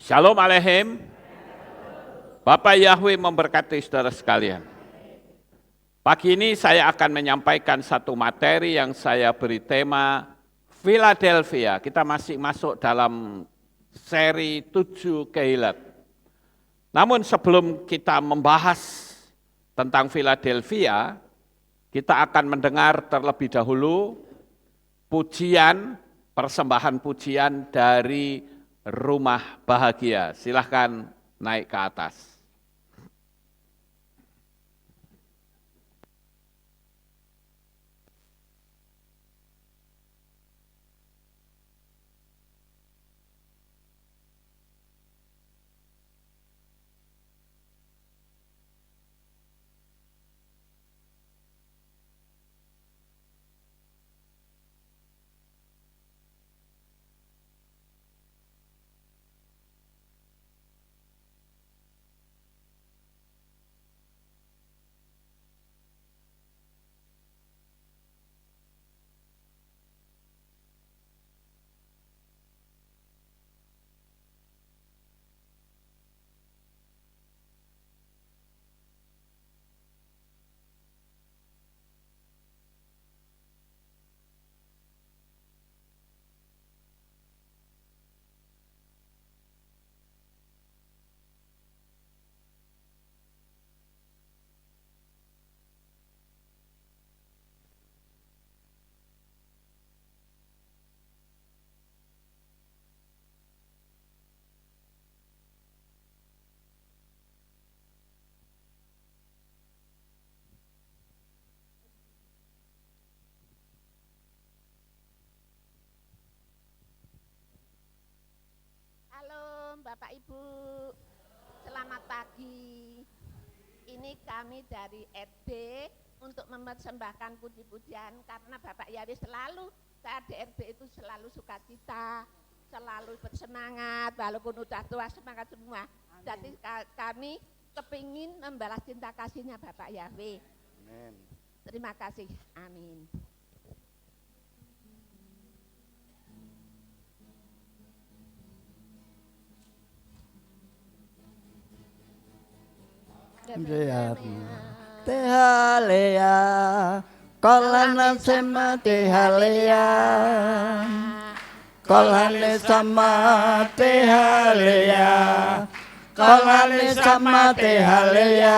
Shalom Aleichem. Bapak Yahweh memberkati saudara sekalian. Pagi ini saya akan menyampaikan satu materi yang saya beri tema Philadelphia. Kita masih masuk dalam seri 7 Kehilat. Namun sebelum kita membahas tentang Philadelphia, kita akan mendengar terlebih dahulu pujian, persembahan pujian dari Rumah Bahagia. Silahkan naik ke atas. Halo Bapak Ibu, selamat pagi. Ini kami dari RD untuk mempersembahkan puji-pujian karena Bapak Yahweh selalu saat di RD itu selalu sukacita, selalu bersemangat walaupun udah tua semangat semua. Jadi kami kepingin membalas cinta kasihnya Bapak Yahweh. Amin. Terima kasih, amin. Tehalea, kolana sema tehalea, kolane sama tehalea, kolane sama tehalea,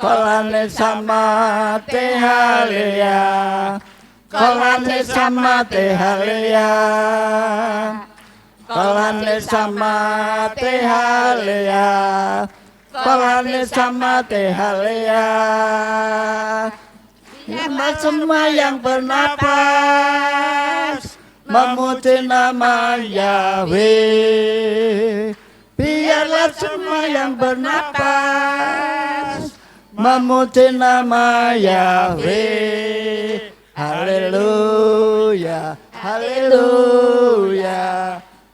kolane sama tehalea, kolane sama tehalea. Kolane sama tehalea, kolane sama tehalea. Biarlah semua yang bernapas memuji nama Yahweh. Biarlah semua yang bernapas memuji nama Yahweh. Haleluya, haleluya.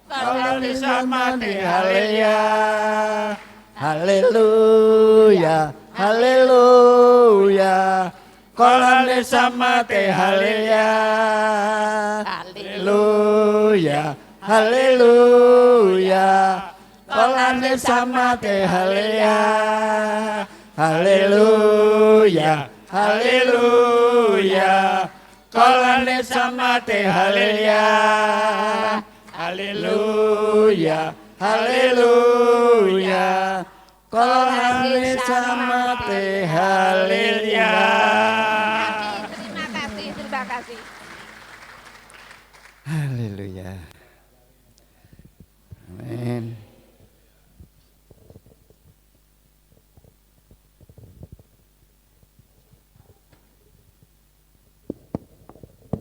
Kolane sama tehalea, haleluya, haleluya. Kolane sama tehalea, haleluya, haleluya. Kolane sama tehalea, haleluya, haleluya. Kolane sama tehalea. Haleluya, haleluya. Kolane sama tehalea. Terima kasih, terima kasih. Haleluya. Amin.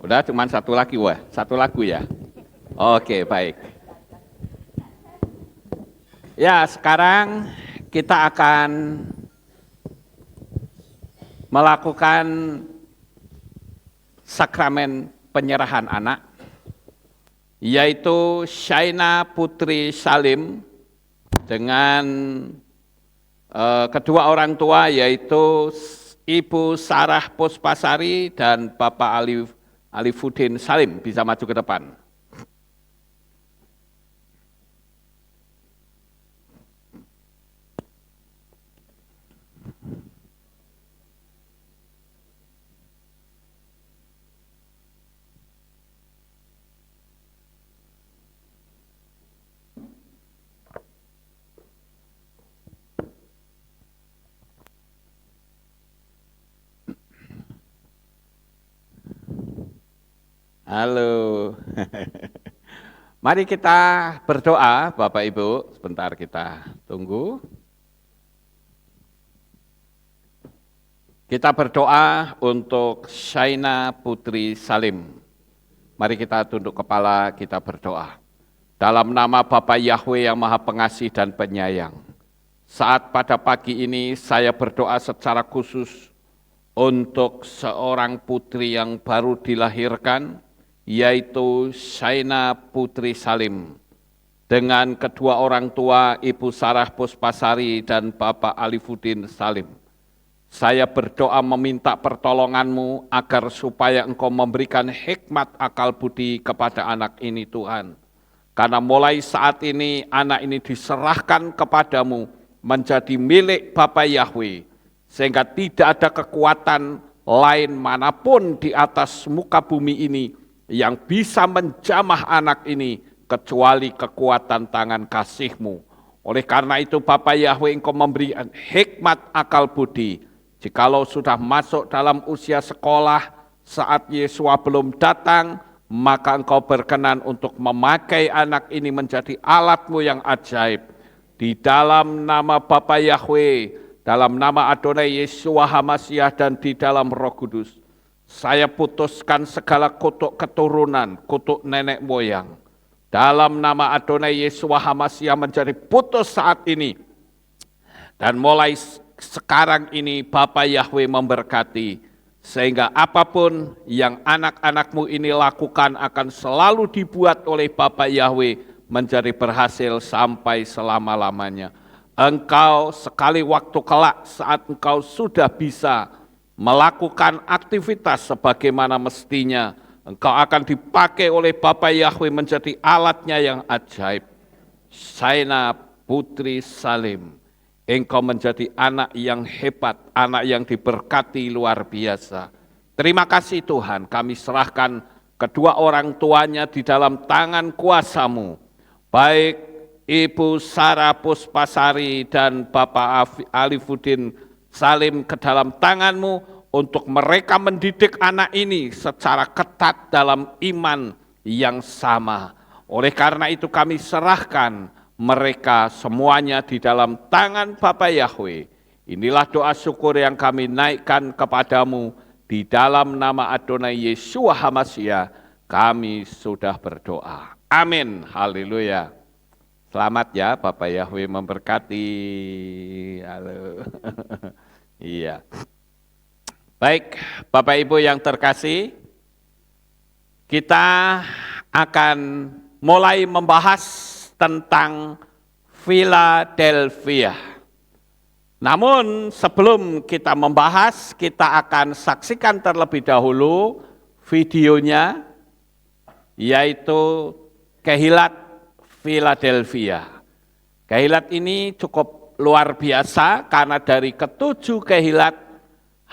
Udah cuma satu lagi, satu lagu ya. Oke, baik. Ya, sekarang kita akan melakukan sakramen penyerahan anak, yaitu Shaina Putri Salim dengan kedua orang tua, yaitu Ibu Sarah Puspasari dan Bapak Alifuddin Salim. Bisa maju ke depan. Halo. Mari kita berdoa, Bapak Ibu. Sebentar kita tunggu. Kita berdoa untuk Shaina Putri Salim. Mari kita tunduk kepala, kita berdoa. Dalam nama Bapa Yahweh yang Maha Pengasih dan Penyayang. Saat pada pagi ini saya berdoa secara khusus untuk seorang putri yang baru dilahirkan, yaitu Shaina Putri Salim. Dengan kedua orang tua, Ibu Sarah Puspasari dan Bapak Alifuddin Salim. Saya berdoa meminta pertolongan-Mu agar supaya Engkau memberikan hikmat akal budi kepada anak ini Tuhan. Karena mulai saat ini anak ini diserahkan kepadamu menjadi milik Bapa Yahweh. Sehingga tidak ada kekuatan lain manapun di atas muka bumi ini yang bisa menjamah anak ini kecuali kekuatan tangan kasih-Mu. Oleh karena itu Bapa Yahweh Engkau memberi hikmat akal budi. Jikalau sudah masuk dalam usia sekolah saat Yesua belum datang, maka Engkau berkenan untuk memakai anak ini menjadi alat-Mu yang ajaib. Di dalam nama Bapa Yahweh, dalam nama Adonai Yeshua HaMashiach dan di dalam Roh Kudus, saya putuskan segala kutuk keturunan, kutuk nenek moyang. Dalam nama Adonai Yeshua HaMashiach menjadi putus saat ini. Dan mulai sekarang ini Bapa Yahweh memberkati, sehingga apapun yang anak-anak-Mu ini lakukan akan selalu dibuat oleh Bapa Yahweh menjadi berhasil sampai selama-lamanya. Engkau sekali waktu kelak saat engkau sudah bisa melakukan aktivitas sebagaimana mestinya, engkau akan dipakai oleh Bapa Yahweh menjadi alatnya yang ajaib. Shaina Putri Salim, engkau menjadi anak yang hebat, anak yang diberkati luar biasa. Terima kasih Tuhan, kami serahkan kedua orang tuanya di dalam tangan kuasa-Mu. Baik Ibu Sarah Puspasari dan Bapak Alifuddin Salim ke dalam tangan-Mu untuk mereka mendidik anak ini secara ketat dalam iman yang sama. Oleh karena itu kami serahkan mereka semuanya di dalam tangan Bapa Yahweh. Inilah doa syukur yang kami naikkan kepadamu di dalam nama Adonai Yeshua HaMashiach. Kami sudah berdoa. Amin. Haleluya. Selamat ya, Bapak Yahweh memberkati. Halo. Iya. Baik, Bapak Ibu yang terkasih, kita akan mulai membahas tentang Philadelphia. Namun sebelum kita membahas, kita akan saksikan terlebih dahulu videonya, yaitu Kehilat Philadelphia. Kehilat ini cukup luar biasa karena dari ketujuh kehilat,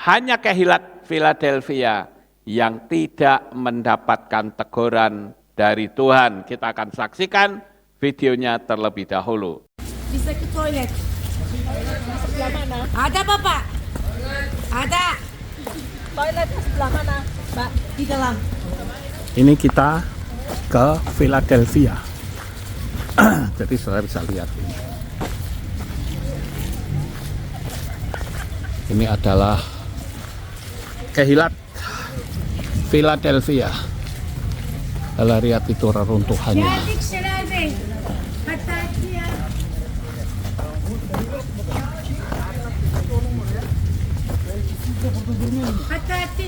hanya kehilat Philadelphia yang tidak mendapatkan teguran dari Tuhan. Kita akan saksikan videonya terlebih dahulu. Bisa ke toilet. Sebelah mana? Ada Bapak? Ada. Toiletnya sebelah mana, Mbak? Di dalam. Ini kita ke Philadelphia. Jadi saudara bisa lihat ini. Ini adalah kehilat Philadelphia. Kita lihat itu reruntuhannya. Hati-hati.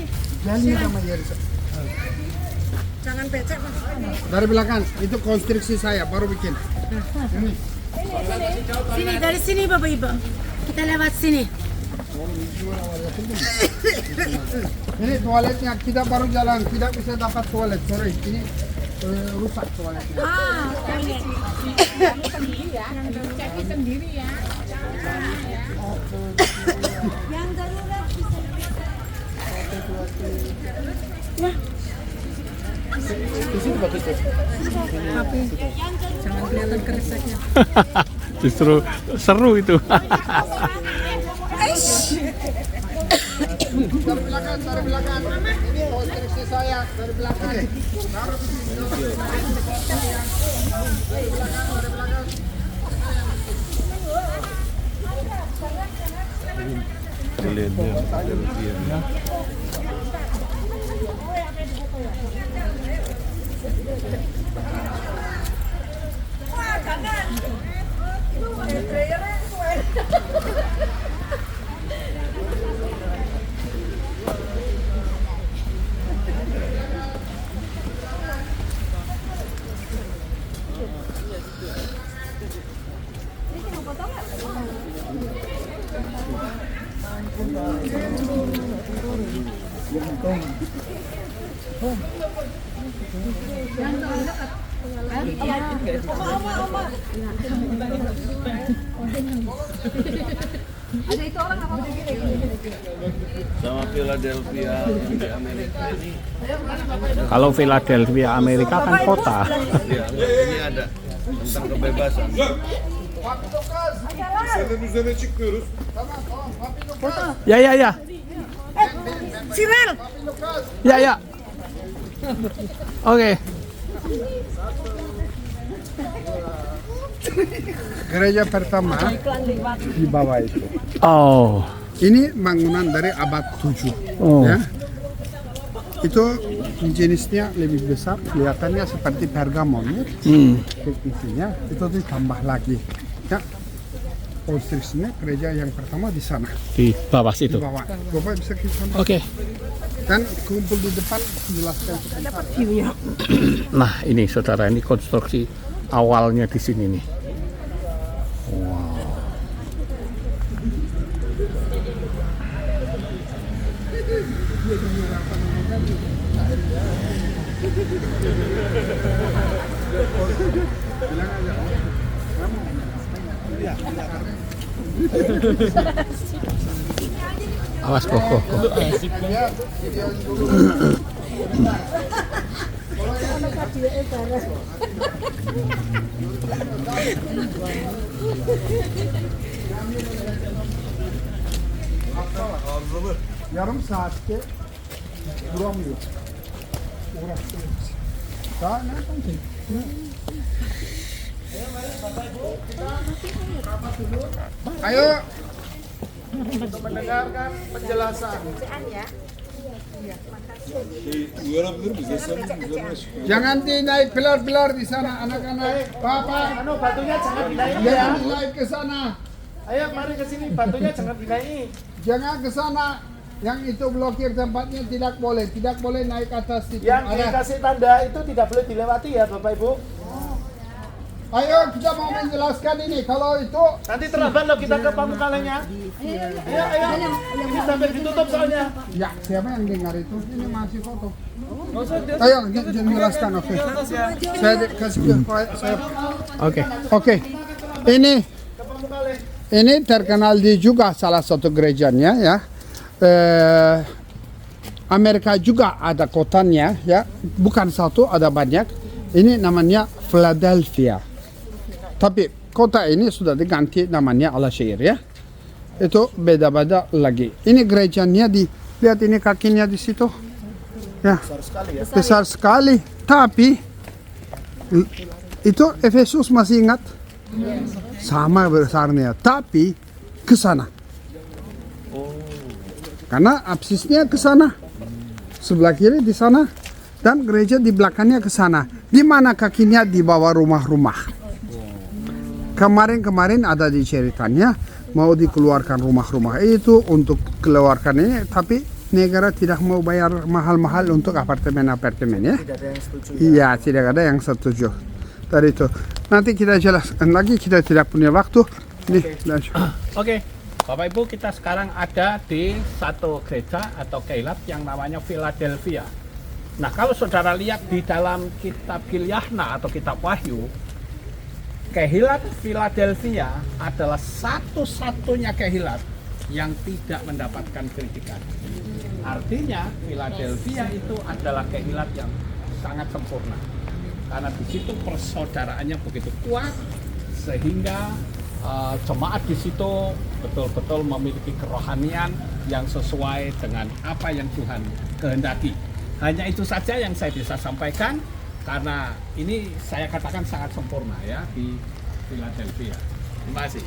Jangan becek. Dari belakang, itu konstruksi saya, baru bikin. Sini, dari sini Bapak Ibu. Kita lewat sini. Ini toiletnya, kita baru jalan, tidak bisa dapat toilet, sorry. Ini rusak toiletnya. Toilet. Yang darurat bisa. Wah. Di sini bagus ya. Jangan kelihatan kereseknya. Justru seru itu. Dari belakang. Ini istri saya dari belakang. Taruh di sini. Dari belakang. Ada itu orang apa Sama Philadelphia yang di Amerika ini. Kalau Philadelphia Amerika kan kota. Ya, ini ada tentang kebebasan. Ya ya ya. Sirel. Ya ya. Oke. Gereja pertama di bawah itu. Oh. Ini bangunan dari abad 7. Oh. Ya. Itu jenisnya lebih besar, kelihatannya seperti Pergamon ya. Isinya itu ditambah lagi. Ya. Konstruksinya gereja yang pertama di sana, Di bawah di situ. bawah. Bapak bisa ke sana. Oke. Dan kumpul di depan menjelaskan sebentar. Nah, ini saudara, ini konstruksi awalnya di sini nih. Wow. Awas kok. Yarım saatte duramıyor. Uğraştırıyoruz. Daha nereden ki? Ayo untuk mendengarkan penjelasan. Jangan dinaik pilar-pilar di sana anak-anak. Papa, Batunya jangan dinaik ya. jangan dinaik ke sana. Ayo mari ke sini, batunya jangan dinaik. Jangan ke sana. Yang itu blokir tempatnya tidak boleh. Tidak boleh naik atas itu. Yang Ada. dikasih tanda itu tidak boleh dilewati ya Bapak Ibu. Ayo kita mau menjelaskan ini. Kalau itu Nanti terlambat loh kita ke Pamukkalenya. Ayo. Ini sampai ditutup soalnya. ya siapa yang dengar itu? Ini masih foto. Ayo jelaskan, oke. Saya kasih saya. Oke. Oke. Ini terkenal di juga salah satu gerejanya ya. Amerika juga ada kotanya ya. Bukan satu, ada banyak. Ini namanya Philadelphia. Tapi kota ini sudah diganti namanya Al-Shair ya. Itu beda-beda lagi. Ini gerejanya lihat ini kakinya di situ. Ya. Besar sekali. Tapi itu Efesus masih ingat? Sama besarnya. Tapi ke sana. Karena absisnya ke sana. Sebelah kiri di sana dan gereja di belakangnya ke sana. Di mana kakinya di bawah rumah-rumah. Kemarin ada di ceritanya mau dikeluarkan rumah-rumah itu untuk keluarkan ini, tapi negara tidak mau bayar mahal-mahal untuk apartemen-apartemen ya. Iya, tidak ada yang setuju. Dari itu nanti kita jelaskan lagi, kita tidak punya waktu. Nih, Oke. Bapak Ibu, kita sekarang ada di satu gereja atau keilat yang namanya Philadelphia. Nah, kalau saudara lihat di dalam kitab Gilyahna atau kitab Wahyu, kehilat Philadelphia adalah satu-satunya kehilat yang tidak mendapatkan kritikan. Artinya Philadelphia itu adalah kehilat yang sangat sempurna. Karena di situ persaudaraannya begitu kuat sehingga jemaat di situ betul-betul memiliki kerohanian yang sesuai dengan apa yang Tuhan kehendaki. Hanya itu saja yang saya bisa sampaikan karena ini saya katakan sangat sempurna ya di Philadelphia. Terima kasih.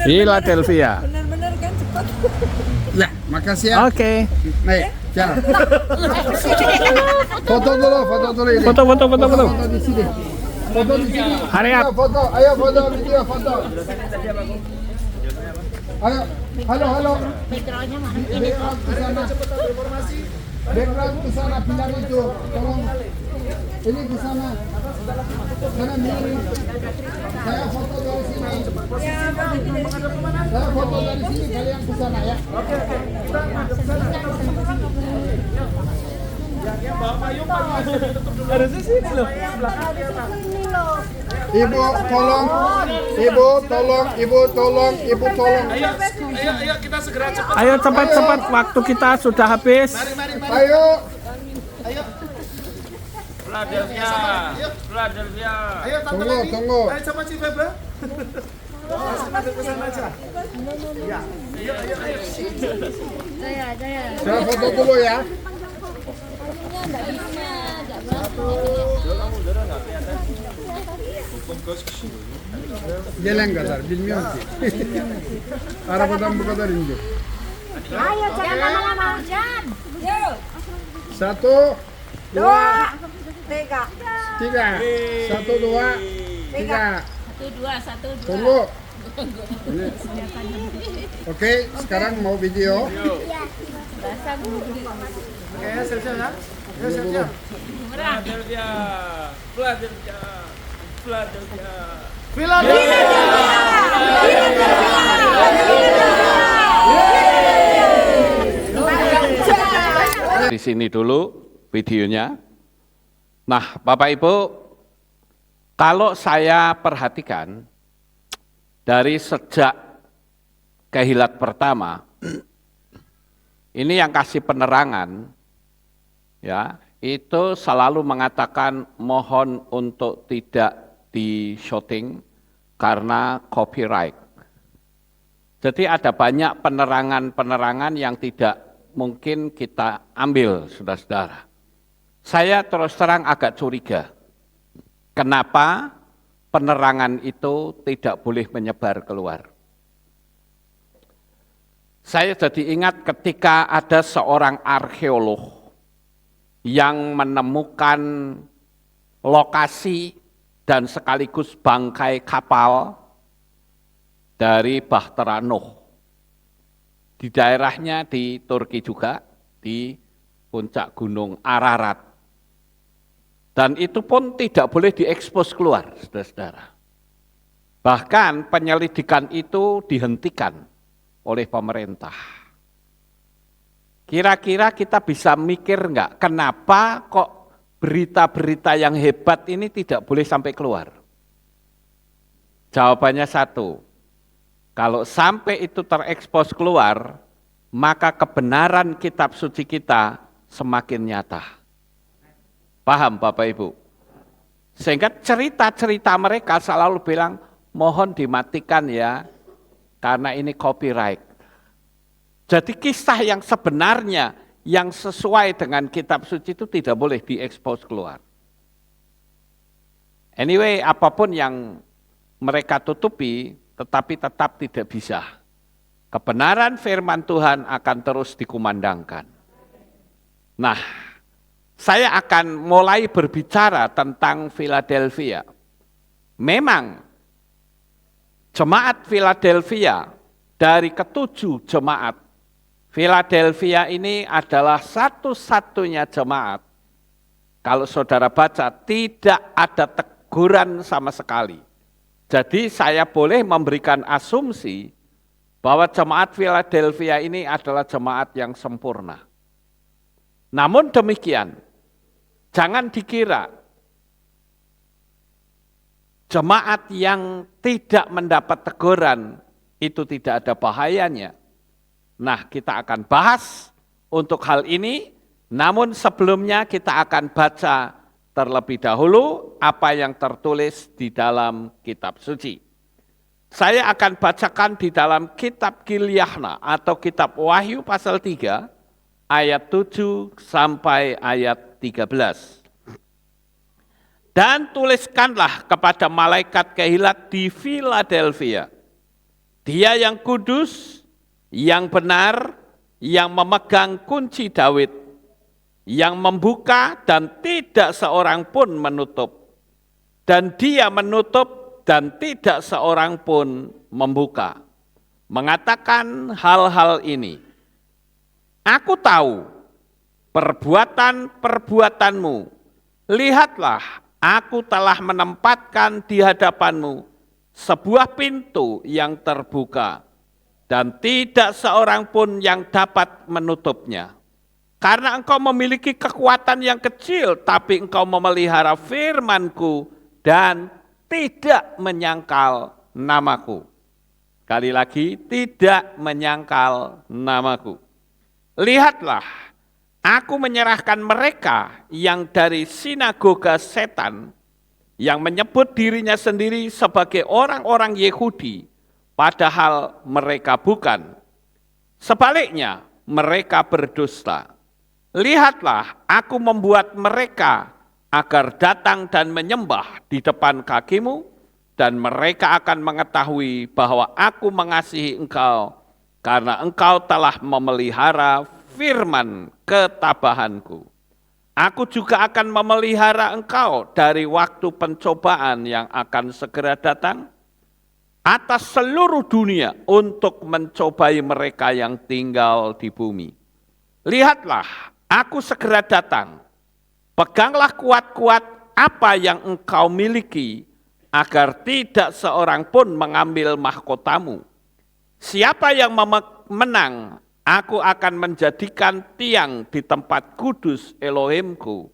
Philadelphia. Benar-benar kan cepat. Ya, makasih ya. Oke. Naik, jalan. Foto dulu ini. Foto. Foto di sini. Foto di sini. Hurry up. Ayo foto, video foto. Ayo, halo. Background ke sana. Background ke sana, pilar itu. Tolong. Ini ke sana. Sana miring. Saya foto dari sini. Saya foto dari sini, kalian ke sana ya. Oke. Bawa payung. Harusnya sini loh. Ibu tolong. Ayo kita segera cepat. Ayo cepat, waktu kita sudah habis. Mari. Ayo. Philadelphia. Ayo tante Leni. Tunggu. Ayo sama Ci Febra. Langsung ke sana aja. Ya. Ayo. Saya foto dulu ya. Gelen kadar bilmiyorum ki. Arabadan bu kadar ince. Ayo jangan lama-lama hujan. Yuk. 1, 2, 3. 3. 1, 2, 3. 1, 2. Tunggu. Ini. Oke, sekarang mau video. Oke, siap-siap ya. Ayo siap-siap. Di sini dulu videonya. Nah, Bapak Ibu, kalau saya perhatikan dari sejak kehilat pertama, ini yang kasih penerangan, ya, itu selalu mengatakan mohon untuk tidak di shooting karena copyright. Jadi ada banyak penerangan-penerangan yang tidak mungkin kita ambil, saudara-saudara. Saya terus terang agak curiga. Kenapa penerangan itu tidak boleh menyebar keluar? Saya jadi ingat ketika ada seorang arkeolog yang menemukan lokasi dan sekaligus bangkai kapal dari Bahtera Nuh. Di daerahnya di Turki juga, di puncak gunung Ararat. Dan itu pun tidak boleh diekspos keluar, saudara-saudara. Bahkan penyelidikan itu dihentikan oleh pemerintah. Kira-kira kita bisa mikir enggak, kenapa kok berita-berita yang hebat ini tidak boleh sampai keluar? Jawabannya satu, kalau sampai itu terekspos keluar, maka kebenaran kitab suci kita semakin nyata. Paham Bapak Ibu? Sehingga cerita-cerita mereka selalu bilang, mohon dimatikan ya, karena ini copyright. Jadi kisah yang sebenarnya, yang sesuai dengan kitab suci itu tidak boleh diekspos keluar. Anyway, apapun yang mereka tutupi, tetapi tetap tidak bisa. Kebenaran firman Tuhan akan terus dikumandangkan. Nah, saya akan mulai berbicara tentang Philadelphia. Memang, jemaat Philadelphia dari ketujuh jemaat, Philadelphia ini adalah satu-satunya jemaat. Kalau saudara baca, tidak ada teguran sama sekali. Jadi saya boleh memberikan asumsi bahwa jemaat Philadelphia ini adalah jemaat yang sempurna. Namun demikian, jangan dikira jemaat yang tidak mendapat teguran itu tidak ada bahayanya. Nah, kita akan bahas untuk hal ini, namun sebelumnya kita akan baca terlebih dahulu apa yang tertulis di dalam kitab suci. Saya akan bacakan di dalam kitab Gilyahna atau kitab Wahyu pasal 3 ayat 7 sampai ayat 13. Dan tuliskanlah kepada malaikat kehilat di Philadelphia, dia yang kudus, yang benar, yang memegang kunci Daud, yang membuka dan tidak seorang pun menutup, dan dia menutup dan tidak seorang pun membuka. Mengatakan hal-hal ini, aku tahu perbuatan-perbuatanmu, lihatlah aku telah menempatkan di hadapanmu sebuah pintu yang terbuka, dan tidak seorang pun yang dapat menutupnya. Karena engkau memiliki kekuatan yang kecil, tapi engkau memelihara firman-Ku dan tidak menyangkal namaku. Sekali lagi, tidak menyangkal namaku. Lihatlah, aku menyerahkan mereka yang dari sinagoga setan, yang menyebut dirinya sendiri sebagai orang-orang Yahudi, padahal mereka bukan. Sebaliknya, mereka berdusta. Lihatlah, aku membuat mereka agar datang dan menyembah di depan kakimu, dan mereka akan mengetahui bahwa aku mengasihi engkau, karena engkau telah memelihara firman ketabahanku. Aku juga akan memelihara engkau dari waktu pencobaan yang akan segera datang atas seluruh dunia untuk mencobai mereka yang tinggal di bumi. Lihatlah, aku segera datang. Peganglah kuat-kuat apa yang engkau miliki, agar tidak seorang pun mengambil mahkotamu. Siapa yang menang, aku akan menjadikan tiang di tempat kudus Elohimku,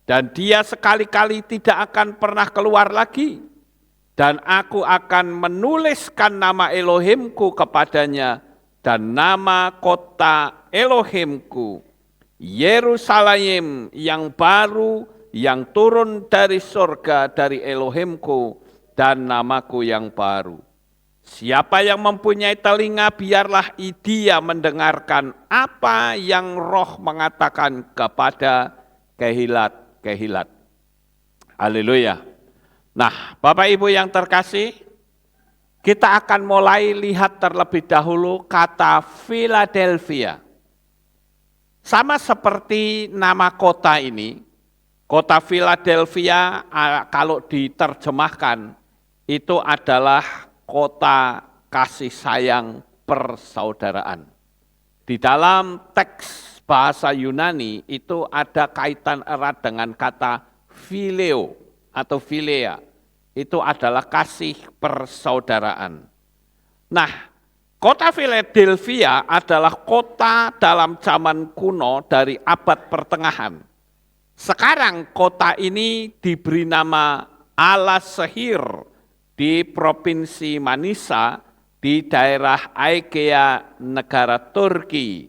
dan dia sekali-kali tidak akan pernah keluar lagi, dan aku akan menuliskan nama Elohimku kepadanya, dan nama kota Elohimku, Yerusalem yang baru, yang turun dari surga dari Elohimku, dan namaku yang baru. Siapa yang mempunyai telinga, biarlah dia mendengarkan apa yang Roh mengatakan kepada kehilat-kehilat. Haleluya. Nah, Bapak Ibu yang terkasih, kita akan mulai lihat terlebih dahulu kata Philadelphia. Sama seperti nama kota ini, kota Philadelphia kalau diterjemahkan itu adalah kota kasih sayang persaudaraan. Di dalam teks bahasa Yunani itu ada kaitan erat dengan kata phileo atau philea. Itu adalah kasih persaudaraan. Nah, kota Philadelphia adalah kota dalam zaman kuno dari abad pertengahan. Sekarang kota ini diberi nama Alasehir di Provinsi Manisa di daerah Aegea, negara Turki,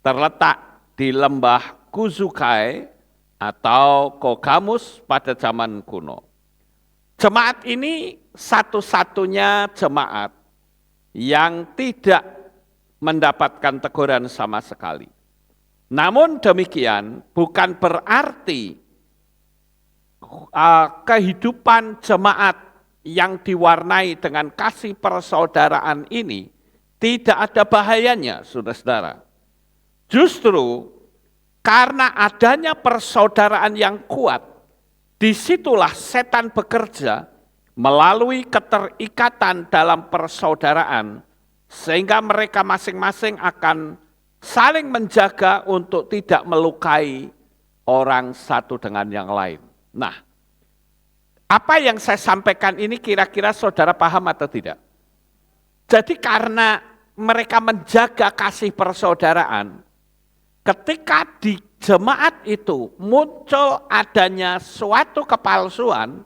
terletak di lembah Kuzukai atau Kogamus pada zaman kuno. Jemaat ini satu-satunya jemaat yang tidak mendapatkan teguran sama sekali. Namun demikian bukan berarti kehidupan jemaat yang diwarnai dengan kasih persaudaraan ini tidak ada bahayanya, saudara-saudara. Justru karena adanya persaudaraan yang kuat, disitulah setan bekerja melalui keterikatan dalam persaudaraan, sehingga mereka masing-masing akan saling menjaga untuk tidak melukai orang satu dengan yang lain. Nah, apa yang saya sampaikan ini kira-kira saudara paham atau tidak? Jadi karena mereka menjaga kasih persaudaraan, ketika di jemaat itu muncul adanya suatu kepalsuan,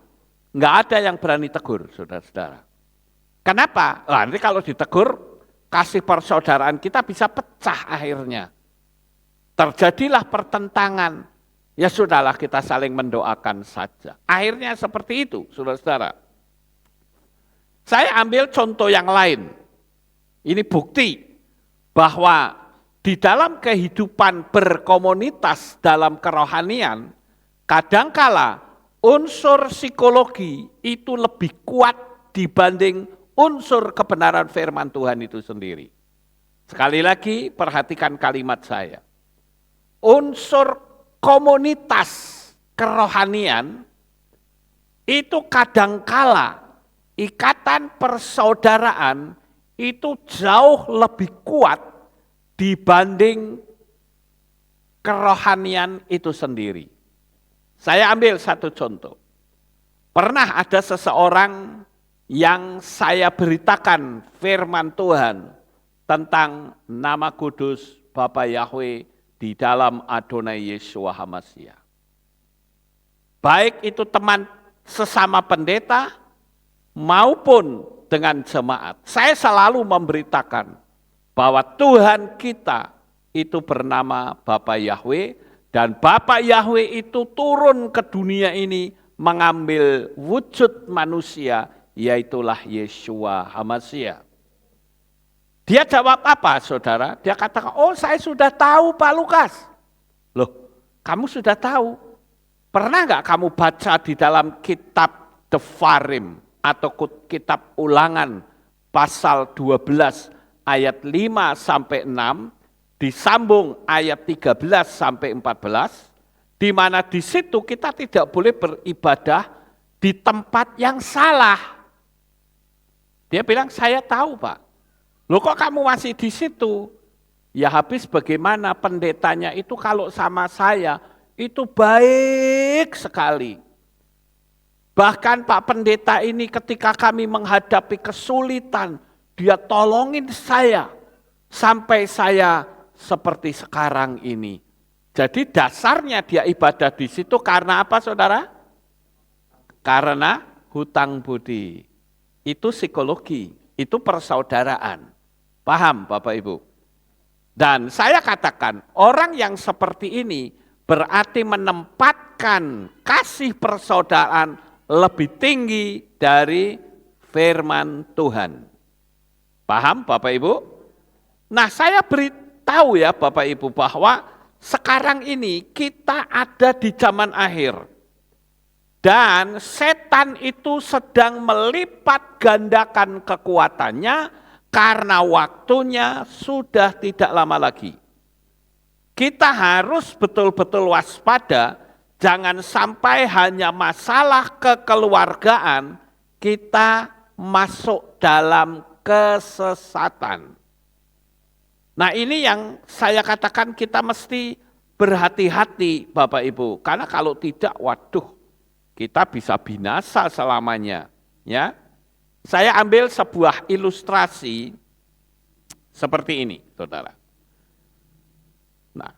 nggak ada yang berani tegur, saudara-saudara. Kenapa? Nah, nanti kalau ditegur, kasih persaudaraan kita bisa pecah akhirnya. Terjadilah pertentangan. Ya sudahlah, kita saling mendoakan saja. Akhirnya seperti itu, saudara-saudara. Saya ambil contoh yang lain. Ini bukti bahwa di dalam kehidupan berkomunitas dalam kerohanian, kadangkala unsur psikologi itu lebih kuat dibanding unsur kebenaran firman Tuhan itu sendiri. Sekali lagi perhatikan kalimat saya. Unsur komunitas kerohanian itu kadangkala ikatan persaudaraan itu jauh lebih kuat dibanding kerohanian itu sendiri. Saya ambil satu contoh. Pernah ada seseorang yang saya beritakan firman Tuhan tentang nama kudus Bapa Yahweh di dalam Adonai Yeshua HaMashiach. Baik itu teman sesama pendeta maupun dengan jemaat. Saya selalu memberitakan bahwa Tuhan kita itu bernama Bapa Yahweh, dan Bapa Yahweh itu turun ke dunia ini mengambil wujud manusia, yaitulah Yeshua HaMashiach. Dia jawab apa, saudara? Dia katakan, oh saya sudah tahu Pak Lukas. Loh, kamu sudah tahu? Pernah nggak kamu baca di dalam kitab Devarim atau kitab Ulangan pasal 12 ayat 5 sampai 6, disambung ayat 13 sampai 14, di mana di situ kita tidak boleh beribadah di tempat yang salah. Dia bilang, saya tahu Pak. Loh kok kamu masih di situ? Ya habis bagaimana pendetanya itu kalau sama saya, itu baik sekali. Bahkan Pak Pendeta ini ketika kami menghadapi kesulitan, dia tolongin saya sampai saya seperti sekarang ini. Jadi dasarnya dia ibadah di situ karena apa saudara? Karena hutang budi. Itu psikologi, itu persaudaraan. Paham Bapak Ibu? Dan saya katakan orang yang seperti ini berarti menempatkan kasih persaudaraan lebih tinggi dari firman Tuhan. Paham Bapak Ibu? Nah saya beritahu ya Bapak Ibu bahwa sekarang ini kita ada di zaman akhir. Dan setan itu sedang melipat gandakan kekuatannya karena waktunya sudah tidak lama lagi. Kita harus betul-betul waspada, jangan sampai hanya masalah kekeluargaan kita masuk dalam kesesatan. Nah ini yang saya katakan kita mesti berhati-hati Bapak Ibu, karena kalau tidak, waduh, kita bisa binasa selamanya. Ya, saya ambil sebuah ilustrasi seperti ini, saudara. Nah,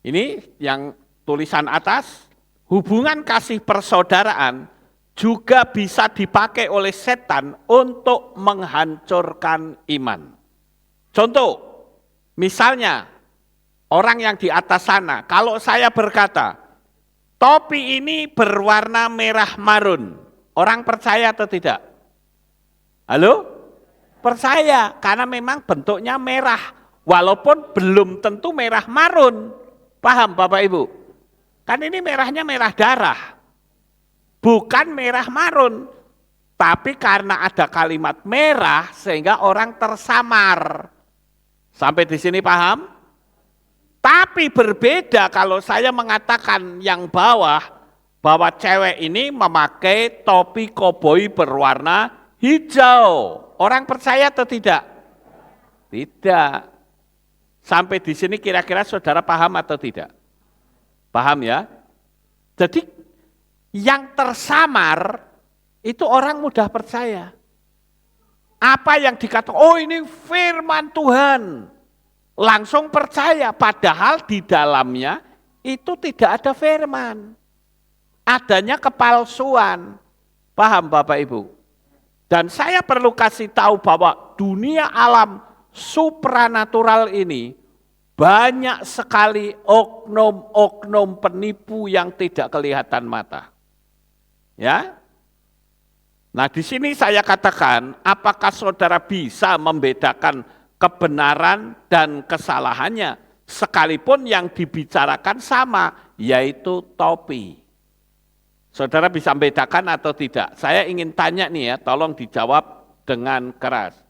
ini yang tulisan atas, hubungan kasih persaudaraan juga bisa dipakai oleh setan untuk menghancurkan iman. Contoh, misalnya orang yang di atas sana, kalau saya berkata, topi ini berwarna merah marun, orang percaya atau tidak? Halo? Percaya, karena memang bentuknya merah, walaupun belum tentu merah marun. Paham Bapak Ibu? Kan ini merahnya merah darah, bukan merah marun. Tapi karena ada kalimat merah, sehingga orang tersamar. Sampai di sini paham? Tapi berbeda kalau saya mengatakan yang bawah, bahwa cewek ini memakai topi koboi berwarna hijau. Orang percaya atau tidak? Tidak. Sampai di sini kira-kira saudara paham atau tidak? Paham ya? Jadi yang tersamar itu orang mudah percaya. Apa yang dikatakan, oh ini firman Tuhan. Langsung percaya, padahal di dalamnya itu tidak ada firman. Adanya kepalsuan. Paham Bapak Ibu? Dan saya perlu kasih tahu bahwa dunia alam supranatural ini banyak sekali oknum-oknum penipu yang tidak kelihatan mata. Ya. Nah, di sini saya katakan, apakah saudara bisa membedakan kebenaran dan kesalahannya, sekalipun yang dibicarakan sama, yaitu topi. Saudara bisa membedakan atau tidak? Saya ingin tanya nih ya, tolong dijawab dengan keras.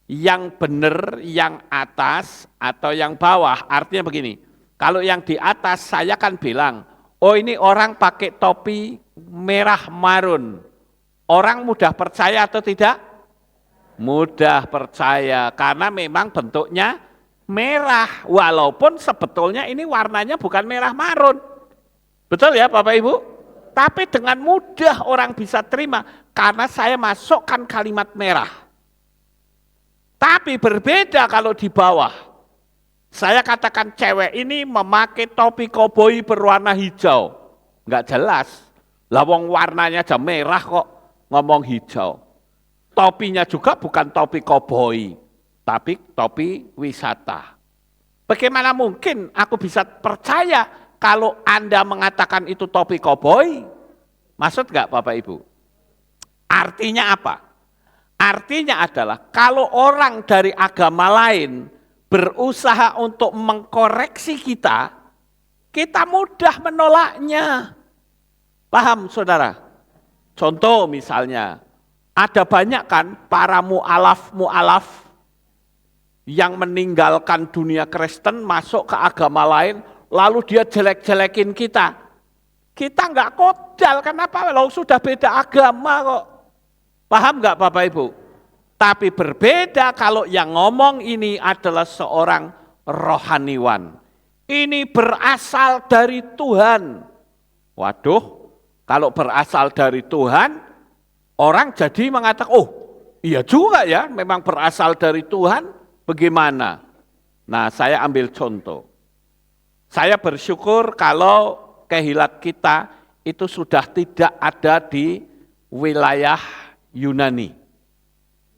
Yang benar, yang atas, atau yang bawah? Artinya begini, kalau yang di atas saya kan bilang, oh ini orang pakai topi merah marun. Orang mudah percaya atau tidak? Mudah percaya, karena memang bentuknya merah, walaupun sebetulnya ini warnanya bukan merah marun. Betul ya Bapak Ibu? Tapi dengan mudah orang bisa terima, karena saya masukkan kalimat merah. Tapi berbeda kalau di bawah. Saya katakan cewek ini memakai topi koboi berwarna hijau. Enggak jelas, lawang warnanya aja merah kok. Ngomong hijau. Topinya juga bukan topi koboi, tapi topi wisata. Bagaimana mungkin aku bisa percaya kalau Anda mengatakan itu topi koboi? Maksud enggak Bapak Ibu? Artinya apa? Artinya adalah kalau orang dari agama lain berusaha untuk mengkoreksi kita, kita mudah menolaknya. Paham saudara? Contoh misalnya, ada banyak kan para mu'alaf yang meninggalkan dunia Kristen masuk ke agama lain, lalu dia jelek-jelekin kita. Kita enggak kodal, kenapa? Lalu sudah beda agama kok. Paham enggak Bapak Ibu? Tapi berbeda kalau yang ngomong ini adalah seorang rohaniwan. Ini berasal dari Tuhan. Waduh. Kalau berasal dari Tuhan, orang jadi mengatakan, oh iya juga ya, memang berasal dari Tuhan, bagaimana? Nah saya ambil contoh. Saya bersyukur kalau kehilat kita itu sudah tidak ada di wilayah Yunani.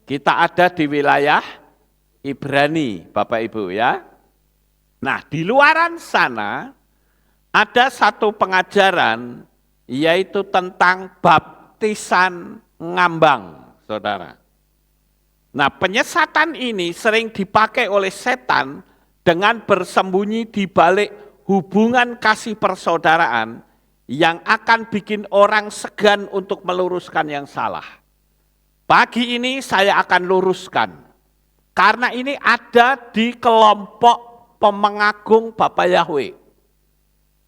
Kita ada di wilayah Ibrani, Bapak Ibu ya. Nah di luaran sana ada satu pengajaran, yaitu tentang baptisan ngambang, saudara. Nah, penyesatan ini sering dipakai oleh setan dengan bersembunyi di balik hubungan kasih persaudaraan yang akan bikin orang segan untuk meluruskan yang salah. Pagi ini saya akan luruskan, karena ini ada di kelompok pemengagung Bapa Yahwe.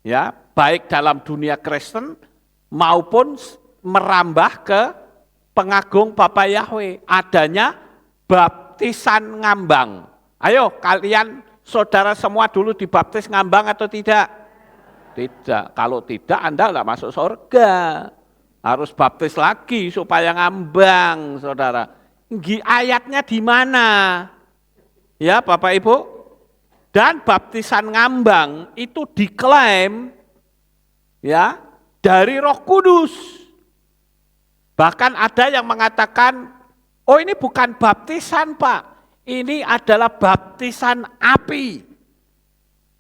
Ya, baik dalam dunia Kristen maupun merambah ke pengagung Bapa Yahwe, adanya baptisan ngambang. Ayo kalian saudara semua dulu dibaptis ngambang atau tidak? Tidak, kalau tidak Anda enggak masuk surga. Harus baptis lagi supaya ngambang, saudara. Ayatnya di mana? Ya Bapak Ibu? Dan baptisan ngambang itu diklaim ya dari Roh Kudus. Bahkan ada yang mengatakan, oh ini bukan baptisan Pak, ini adalah baptisan api.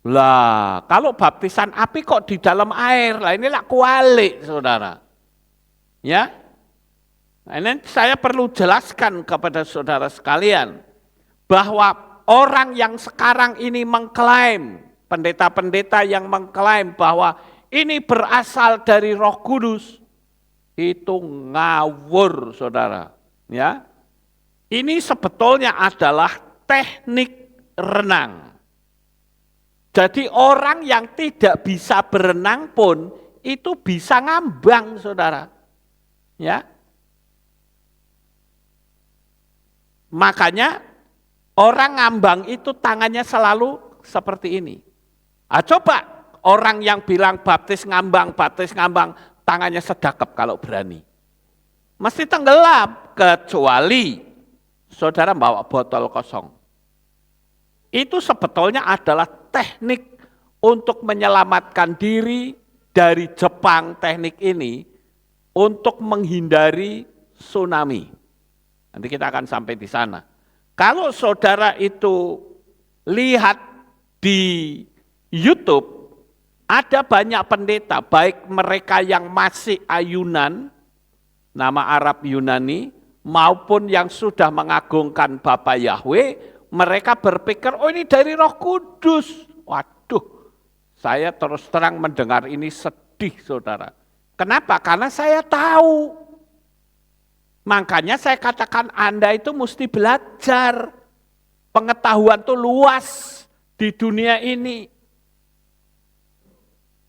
Lah, kalau baptisan api kok di dalam air? Lah inilah kualik, saudara. Ya, nah, ini saya perlu jelaskan kepada saudara sekalian, bahwa orang yang sekarang ini mengklaim, pendeta-pendeta yang mengklaim bahwa ini berasal dari Roh Kudus, itu ngawur saudara. Ya, ini sebetulnya adalah teknik renang. Jadi orang yang tidak bisa berenang pun itu bisa ngambang saudara. Ya, makanya orang ngambang itu tangannya selalu seperti ini. Coba orang yang bilang baptis ngambang, tangannya sedekap kalau berani. Mesti tenggelam, kecuali saudara bawa botol kosong. Itu sebetulnya adalah teknik untuk menyelamatkan diri dari Jepang, teknik ini untuk menghindari tsunami. Nanti kita akan sampai di sana. Kalau saudara itu lihat di YouTube, ada banyak pendeta, baik mereka yang masih ayunan nama Arab Yunani, maupun yang sudah mengagungkan Bapa Yahweh, mereka berpikir, oh ini dari Roh Kudus. Waduh, saya terus terang mendengar ini sedih, saudara. Kenapa? Karena saya tahu. Makanya saya katakan Anda itu mesti belajar. Pengetahuan itu luas di dunia ini.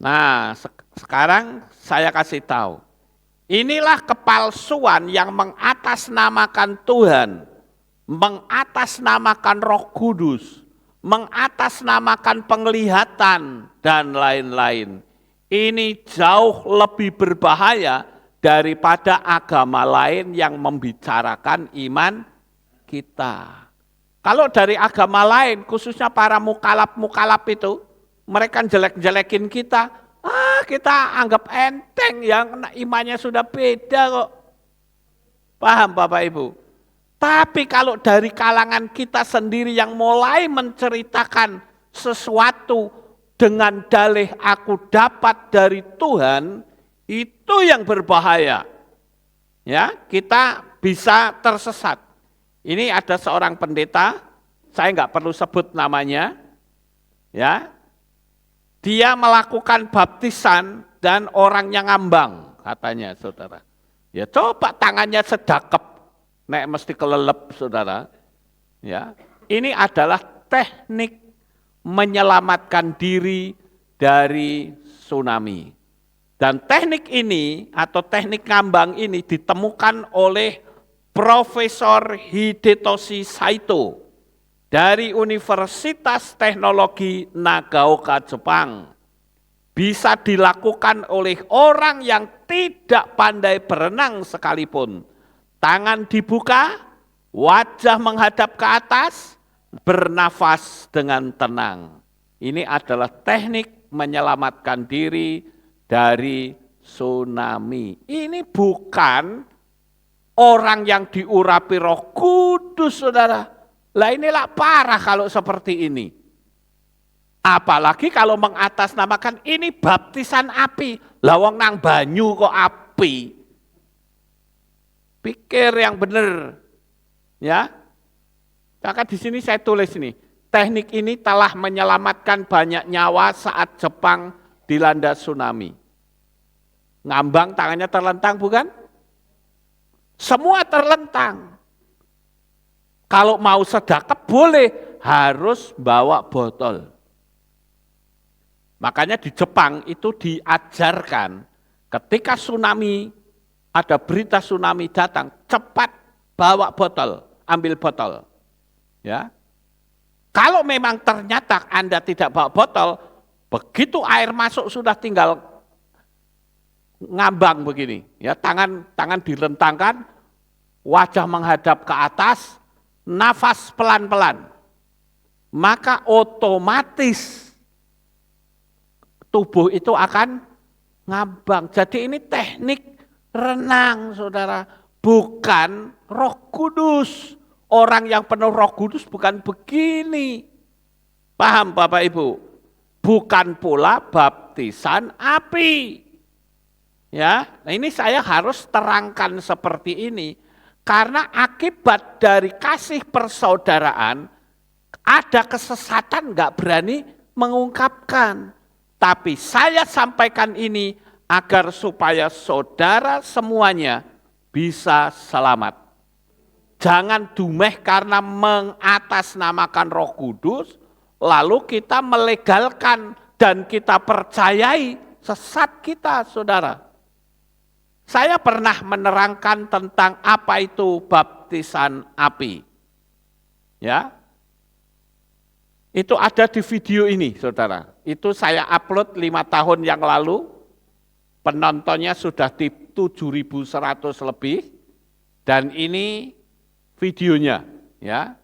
Nah, sekarang saya kasih tahu. Inilah kepalsuan yang mengatasnamakan Tuhan, mengatasnamakan Roh Kudus, mengatasnamakan penglihatan, dan lain-lain. Ini jauh lebih berbahaya daripada agama lain yang membicarakan iman kita. Kalau dari agama lain, khususnya para mukalaf-mukalaf itu, mereka jelek-jelekin kita, kita anggap enteng, yang imannya sudah beda kok. Paham Bapak Ibu? Tapi kalau dari kalangan kita sendiri yang mulai menceritakan sesuatu dengan dalih aku dapat dari Tuhan, itu yang berbahaya. Ya, kita bisa tersesat. Ini ada seorang pendeta, saya nggak perlu sebut namanya, ya. Dia melakukan baptisan dan orangnya ngambang, katanya saudara. Ya coba tangannya sedakep, nek mesti kelelep saudara. Ya, ini adalah teknik menyelamatkan diri dari tsunami. Dan teknik ini atau teknik ngambang ini ditemukan oleh Profesor Hidetoshi Saito dari Universitas Teknologi Nagaoka, Jepang. Bisa dilakukan oleh orang yang tidak pandai berenang sekalipun. Tangan dibuka, wajah menghadap ke atas, bernafas dengan tenang. Ini adalah teknik menyelamatkan diri dari tsunami. Ini bukan orang yang diurapi Roh Kudus, saudara. Lah inilah parah kalau seperti ini. Apalagi kalau mengatasnamakan ini baptisan api. Lah wong nang banyu kok api. Pikir yang benar. Ya. Maka di sini saya tulis ini. Teknik ini telah menyelamatkan banyak nyawa saat Jepang dilanda tsunami. Ngambang tangannya terlentang bukan? Semua terlentang. Kalau mau sedekap boleh, harus bawa botol. Makanya di Jepang itu diajarkan ketika tsunami, ada berita tsunami datang, cepat bawa botol, ambil botol. Ya. Kalau memang ternyata Anda tidak bawa botol, begitu air masuk sudah tinggal ngambang begini, ya, tangan dilentangkan, wajah menghadap ke atas, nafas pelan-pelan. Maka otomatis tubuh itu akan ngambang. Jadi ini teknik renang, saudara, bukan Roh Kudus. Orang yang penuh Roh Kudus bukan begini. Paham Bapak Ibu? Bukan pula baptisan api. Ya, nah ini saya harus terangkan seperti ini. Karena akibat dari kasih persaudaraan, ada kesesatan nggak berani mengungkapkan. Tapi saya sampaikan ini agar supaya saudara semuanya bisa selamat. Jangan dumeh karena mengatasnamakan Roh Kudus, lalu kita melegalkan dan kita percayai sesat kita, saudara. Saya pernah menerangkan tentang apa itu baptisan api. Ya. Itu ada di video ini, saudara. Itu saya upload 5 tahun yang lalu. Penontonnya sudah di 7.100 lebih. Dan ini videonya, ya.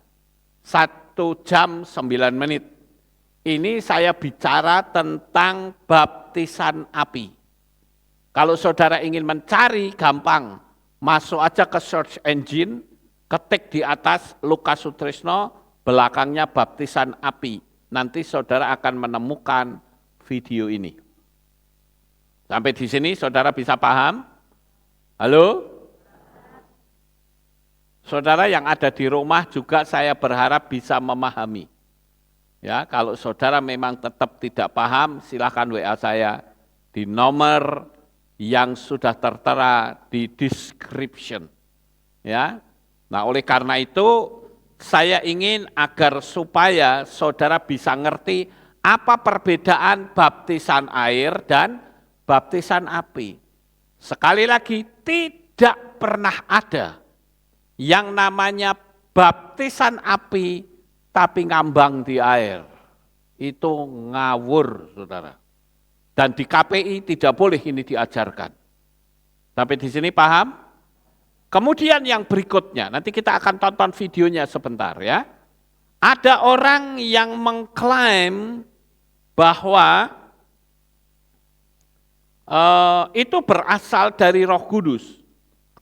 1 jam 9 menit. Ini saya bicara tentang baptisan api. Kalau saudara ingin mencari, gampang. Masuk aja ke search engine, ketik di atas Lukas Sutrisno, belakangnya baptisan api. Nanti saudara akan menemukan video ini. Sampai di sini saudara bisa paham? Halo? Saudara yang ada di rumah juga saya berharap bisa memahami. Ya, kalau saudara memang tetap tidak paham, silakan WA saya di nomor yang sudah tertera di description. Ya. Nah, oleh karena itu saya ingin agar supaya saudara bisa ngerti apa perbedaan baptisan air dan baptisan api. Sekali lagi, tidak pernah ada yang namanya baptisan api tapi ngambang di air. Itu ngawur, saudara. Dan di KPI tidak boleh ini diajarkan. Sampai di sini paham? Kemudian yang berikutnya, nanti kita akan tonton videonya sebentar ya. Ada orang yang mengklaim bahwa itu berasal dari Roh Kudus.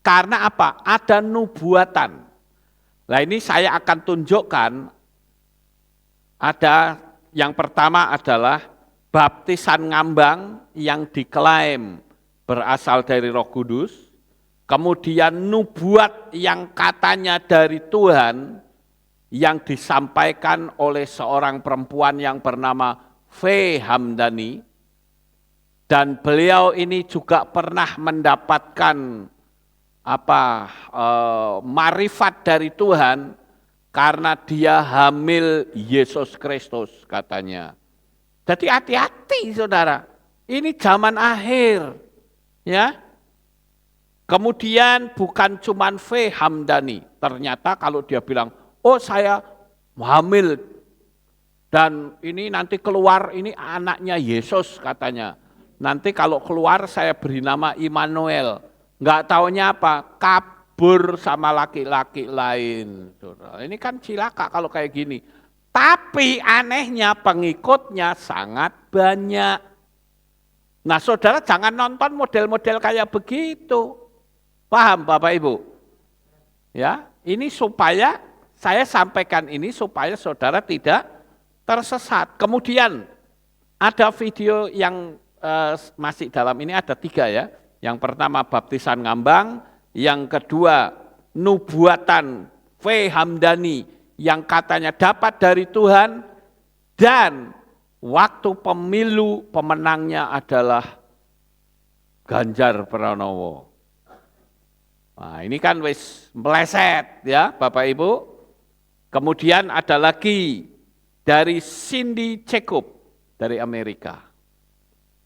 Karena apa? Ada nubuatan. Nah ini saya akan tunjukkan, ada yang pertama adalah baptisan ngambang yang diklaim berasal dari Roh Kudus, kemudian nubuat yang katanya dari Tuhan yang disampaikan oleh seorang perempuan yang bernama V. Hamdani, dan beliau ini juga pernah mendapatkan marifat dari Tuhan karena dia hamil Yesus Kristus katanya. Jadi hati-hati saudara, ini zaman akhir ya. Kemudian bukan cuman V. Hamdani, ternyata kalau dia bilang, oh saya hamil dan ini nanti keluar ini anaknya Yesus katanya. Nanti kalau keluar saya beri nama Immanuel. Enggak taunya apa, kabur sama laki-laki lain. Saudara. Ini kan cilaka kalau kayak gini. Tapi anehnya pengikutnya sangat banyak. Nah saudara jangan nonton model-model kayak begitu. Paham Bapak Ibu? Ya, ini supaya saya sampaikan ini supaya saudara tidak tersesat. Kemudian ada video yang masih dalam ini ada 3 ya. Yang pertama baptisan ngambang, yang kedua nubuatan V. Hamdani yang katanya dapat dari Tuhan, dan waktu pemilu pemenangnya adalah Ganjar Pranowo. Nah, ini kan wis meleset ya Bapak Ibu. Kemudian ada lagi dari Cindy Jacob dari Amerika.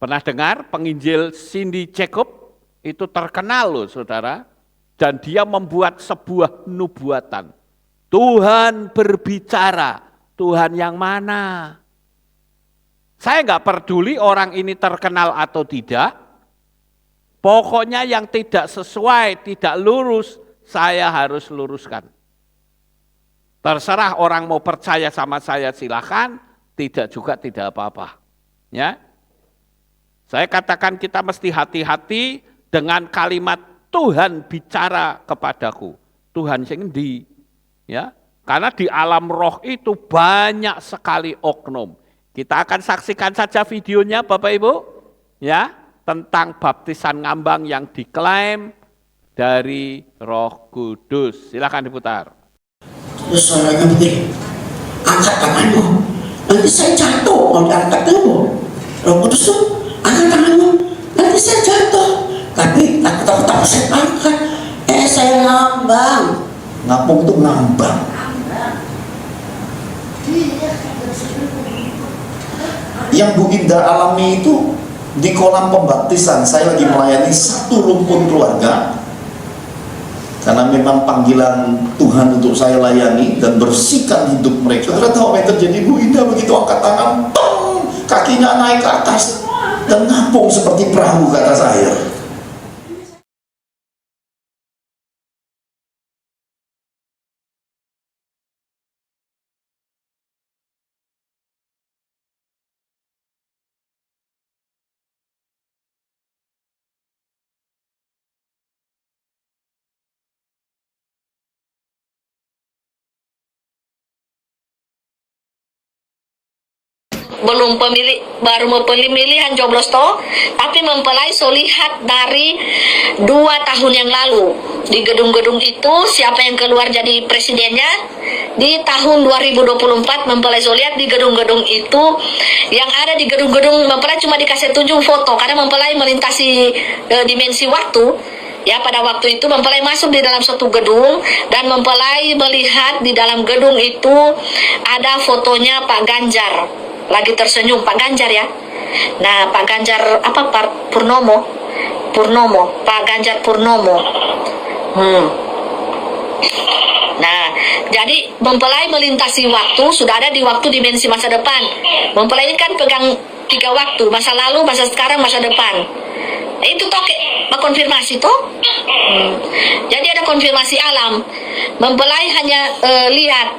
Pernah dengar penginjil Cindy Jacob? Itu terkenal loh saudara, dan dia membuat sebuah nubuatan. Tuhan berbicara, Tuhan yang mana? Saya nggak peduli orang ini terkenal atau tidak, pokoknya yang tidak sesuai, tidak lurus, saya harus luruskan. Terserah orang mau percaya sama saya silakan, tidak juga tidak apa-apa. Ya, saya katakan kita mesti hati-hati dengan kalimat Tuhan bicara kepadaku. Tuhan sing endi? Ya, karena di alam roh itu banyak sekali oknum. Kita akan saksikan saja videonya Bapak Ibu, ya, tentang baptisan ngambang yang diklaim dari Roh Kudus. Silakan diputar. Terus suaranya begini, angkat tanganmu, nanti saya jatuh kalau diangkat kamu. Roh Kudus tuh, angkat tanganmu, nanti saya jatuh. Tapi takut saya angkat, saya ngambang. Ngapung itu ngambang. Yang Bu Indah alami itu di kolam pembaptisan, saya lagi melayani satu rumpun keluarga. Karena memang panggilan Tuhan untuk saya layani dan bersihkan hidup mereka. Saudara tahu apa yang terjadi? Bu Indah begitu angkat tangan, tong, kakinya naik ke atas dan ngapung seperti perahu ke atas air. baru pemilihan joblos toh, tapi mempelai solihat dari 2 tahun yang lalu. Di gedung-gedung itu siapa yang keluar jadi presidennya di tahun 2024, mempelai solihat di gedung-gedung itu. Yang ada di gedung-gedung mempelai cuma dikasih tunjuk foto karena mempelai melintasi dimensi waktu. Ya, pada waktu itu mempelai masuk di dalam suatu gedung dan mempelai melihat di dalam gedung itu ada fotonya Pak Ganjar lagi tersenyum, Pak Ganjar ya. Nah, Pak Ganjar Purnomo, Pak Ganjar Purnomo. Nah, jadi mempelai melintasi waktu, sudah ada di waktu dimensi masa depan. Mempelai ini kan pegang 3 waktu, masa lalu, masa sekarang, masa depan. Itu toke konfirmasi toh. Jadi ada konfirmasi alam. Mempelai hanya lihat.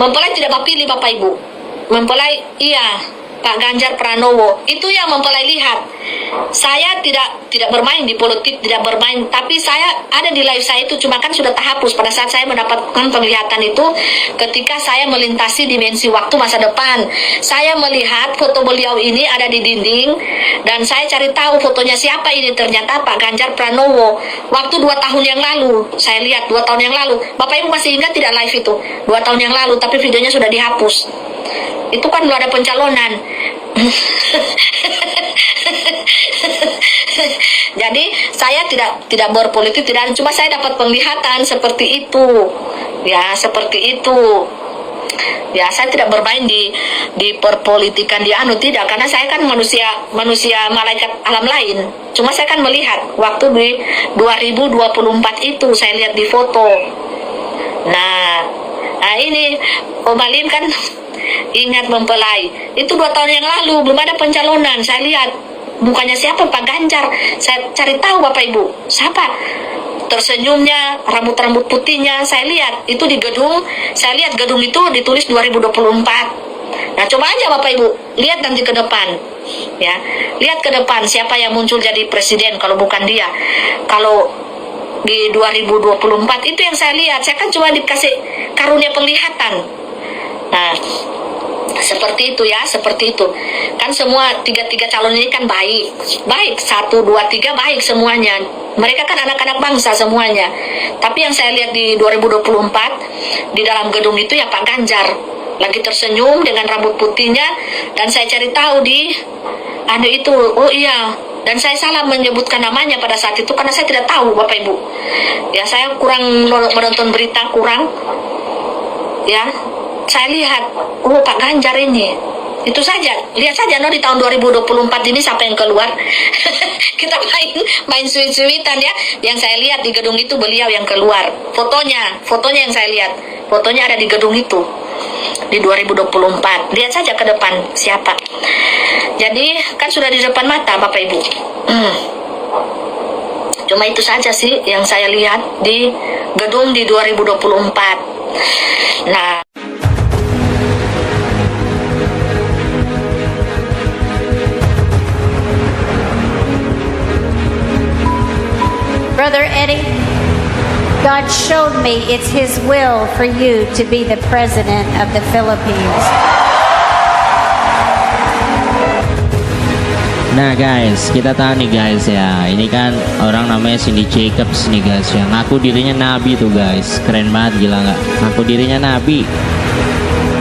Mempelai tidak pilih Bapak Ibu. Mempelai iya Pak Ganjar Pranowo, itu yang mempelai lihat. Saya tidak bermain di politik, tidak bermain, tapi saya ada di live saya itu, cuma kan sudah terhapus pada saat saya mendapatkan penglihatan itu ketika saya melintasi dimensi waktu masa depan. Saya melihat foto beliau ini ada di dinding dan saya cari tahu fotonya siapa ini, ternyata Pak Ganjar Pranowo. Waktu 2 tahun yang lalu, saya lihat 2 tahun yang lalu. Bapak Ibu masih ingat tidak live itu? 2 tahun yang lalu, tapi videonya sudah dihapus. Itu kan belum ada pencalonan. Jadi saya tidak berpolitik, tidak, cuma saya dapat penglihatan seperti itu. Ya, seperti itu. Ya, saya tidak bermain di perpolitikan tidak, karena saya kan manusia malaikat alam lain. Cuma saya kan melihat waktu di 2024 itu saya lihat di foto. Nah ini Om Alim kan ingat mempelai itu 2 tahun yang lalu belum ada pencalonan. Saya lihat mukanya siapa, Pak Ganjar. Saya cari tahu Bapak Ibu siapa, tersenyumnya, rambut putihnya. Saya lihat itu di gedung. Saya lihat gedung itu ditulis 2024. Nah, coba aja Bapak Ibu lihat nanti ke depan, ya, lihat ke depan siapa yang muncul jadi presiden kalau bukan dia. Kalau di 2024 itu yang saya lihat, saya kan cuma dikasih karunia penglihatan. Nah, seperti itu ya, seperti itu. Kan semua tiga calon ini kan baik, 1, 2, 3 baik semuanya. Mereka kan anak-anak bangsa semuanya. Tapi yang saya lihat di 2024 di dalam gedung itu ya Pak Ganjar lagi tersenyum dengan rambut putihnya, dan saya cari tahu di itu, oh iya. Dan saya salah menyebutkan namanya pada saat itu karena saya tidak tahu Bapak Ibu. Ya, saya kurang menonton berita, kurang. Ya, saya lihat, oh Pak Ganjar ini. Itu saja, lihat saja di tahun 2024 ini siapa yang keluar. Kita main suit-suitan ya. Yang saya lihat di gedung itu beliau yang keluar. Fotonya yang saya lihat. Fotonya ada di gedung itu. Di 2024. Lihat saja ke depan siapa. Jadi kan sudah di depan mata Bapak Ibu. Cuma itu saja sih yang saya lihat di gedung di 2024. Nah, Brother Eddie, God showed me it's His will for you to be the president of the Philippines. Nah guys, kita tahu nih guys ya, ini kan orang namanya Cindy Jacobs nih guys ya, ngaku dirinya nabi tuh guys, keren banget, gila nggak? Ngaku dirinya nabi.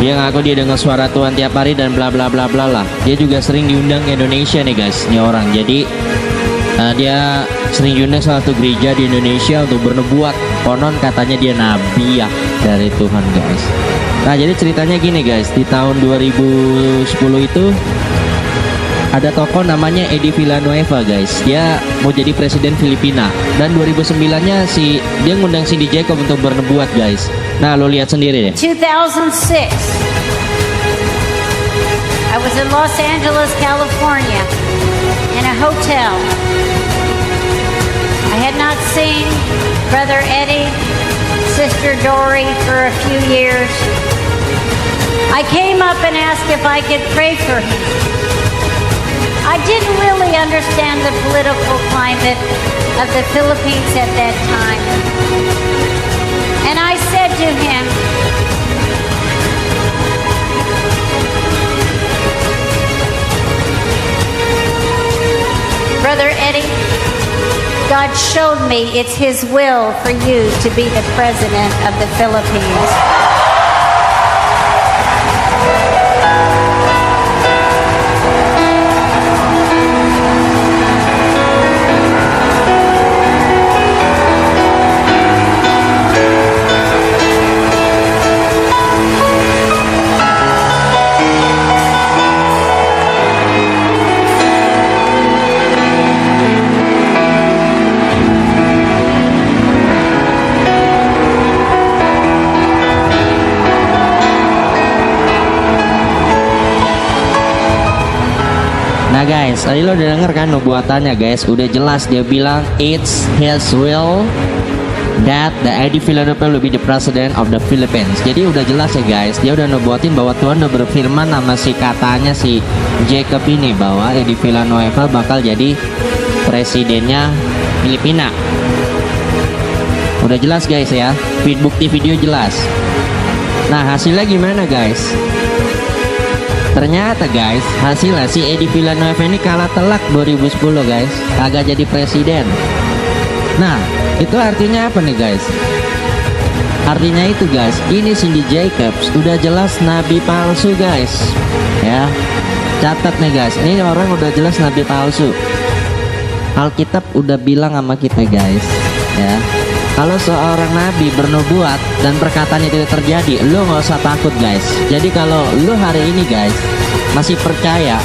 Dia ngaku dia dengar suara Tuhan tiap hari dan bla bla bla bla lah. Dia juga sering diundang ke Indonesia nih guys, nih orang. Jadi dia sering diundang salah satu gereja di Indonesia untuk bernubuat. Konon katanya dia nabi ya dari Tuhan guys. Nah jadi ceritanya gini guys, di tahun 2010 itu ada tokoh namanya Eddie Villanueva guys. Dia mau jadi presiden Filipina. Dan 2009-nya dia ngundang Cindy Jacob untuk bernubuat guys. Nah lo lihat sendiri deh. 2006 I was in Los Angeles, California in a hotel. I had not seen Brother Eddie, Sister Dory for a few years. I came up and asked if I could pray for him. I didn't really understand the political climate of the Philippines at that time. And I said to him, Brother Eddie, God showed me it's His will for you to be the president of the Philippines. Nah guys, tadi lo udah denger kan nubuatannya guys, udah jelas dia bilang it's His will that the Eddie Villanueva will be the president of the Philippines. Jadi udah jelas ya guys, dia udah nubuatin bahwa Tuhan udah berfirman sama si katanya si Jacob ini bahwa Eddie Villanueva bakal jadi presidennya Filipina. Udah jelas guys ya, bukti video jelas. Nah hasilnya gimana guys? Ternyata guys, hasilnya si Eddie Villanueva ini kalah telak 2010 guys, kagak jadi presiden. Nah, itu artinya apa nih guys? Artinya itu guys, ini Cindy Jacobs udah jelas nabi palsu guys. Ya, catat nih guys, ini orang udah jelas nabi palsu. Alkitab udah bilang sama kita guys, ya. Kalau seorang nabi bernubuat dan perkataan itu terjadi, lu nggak usah takut guys. Jadi kalau lu hari ini guys masih percaya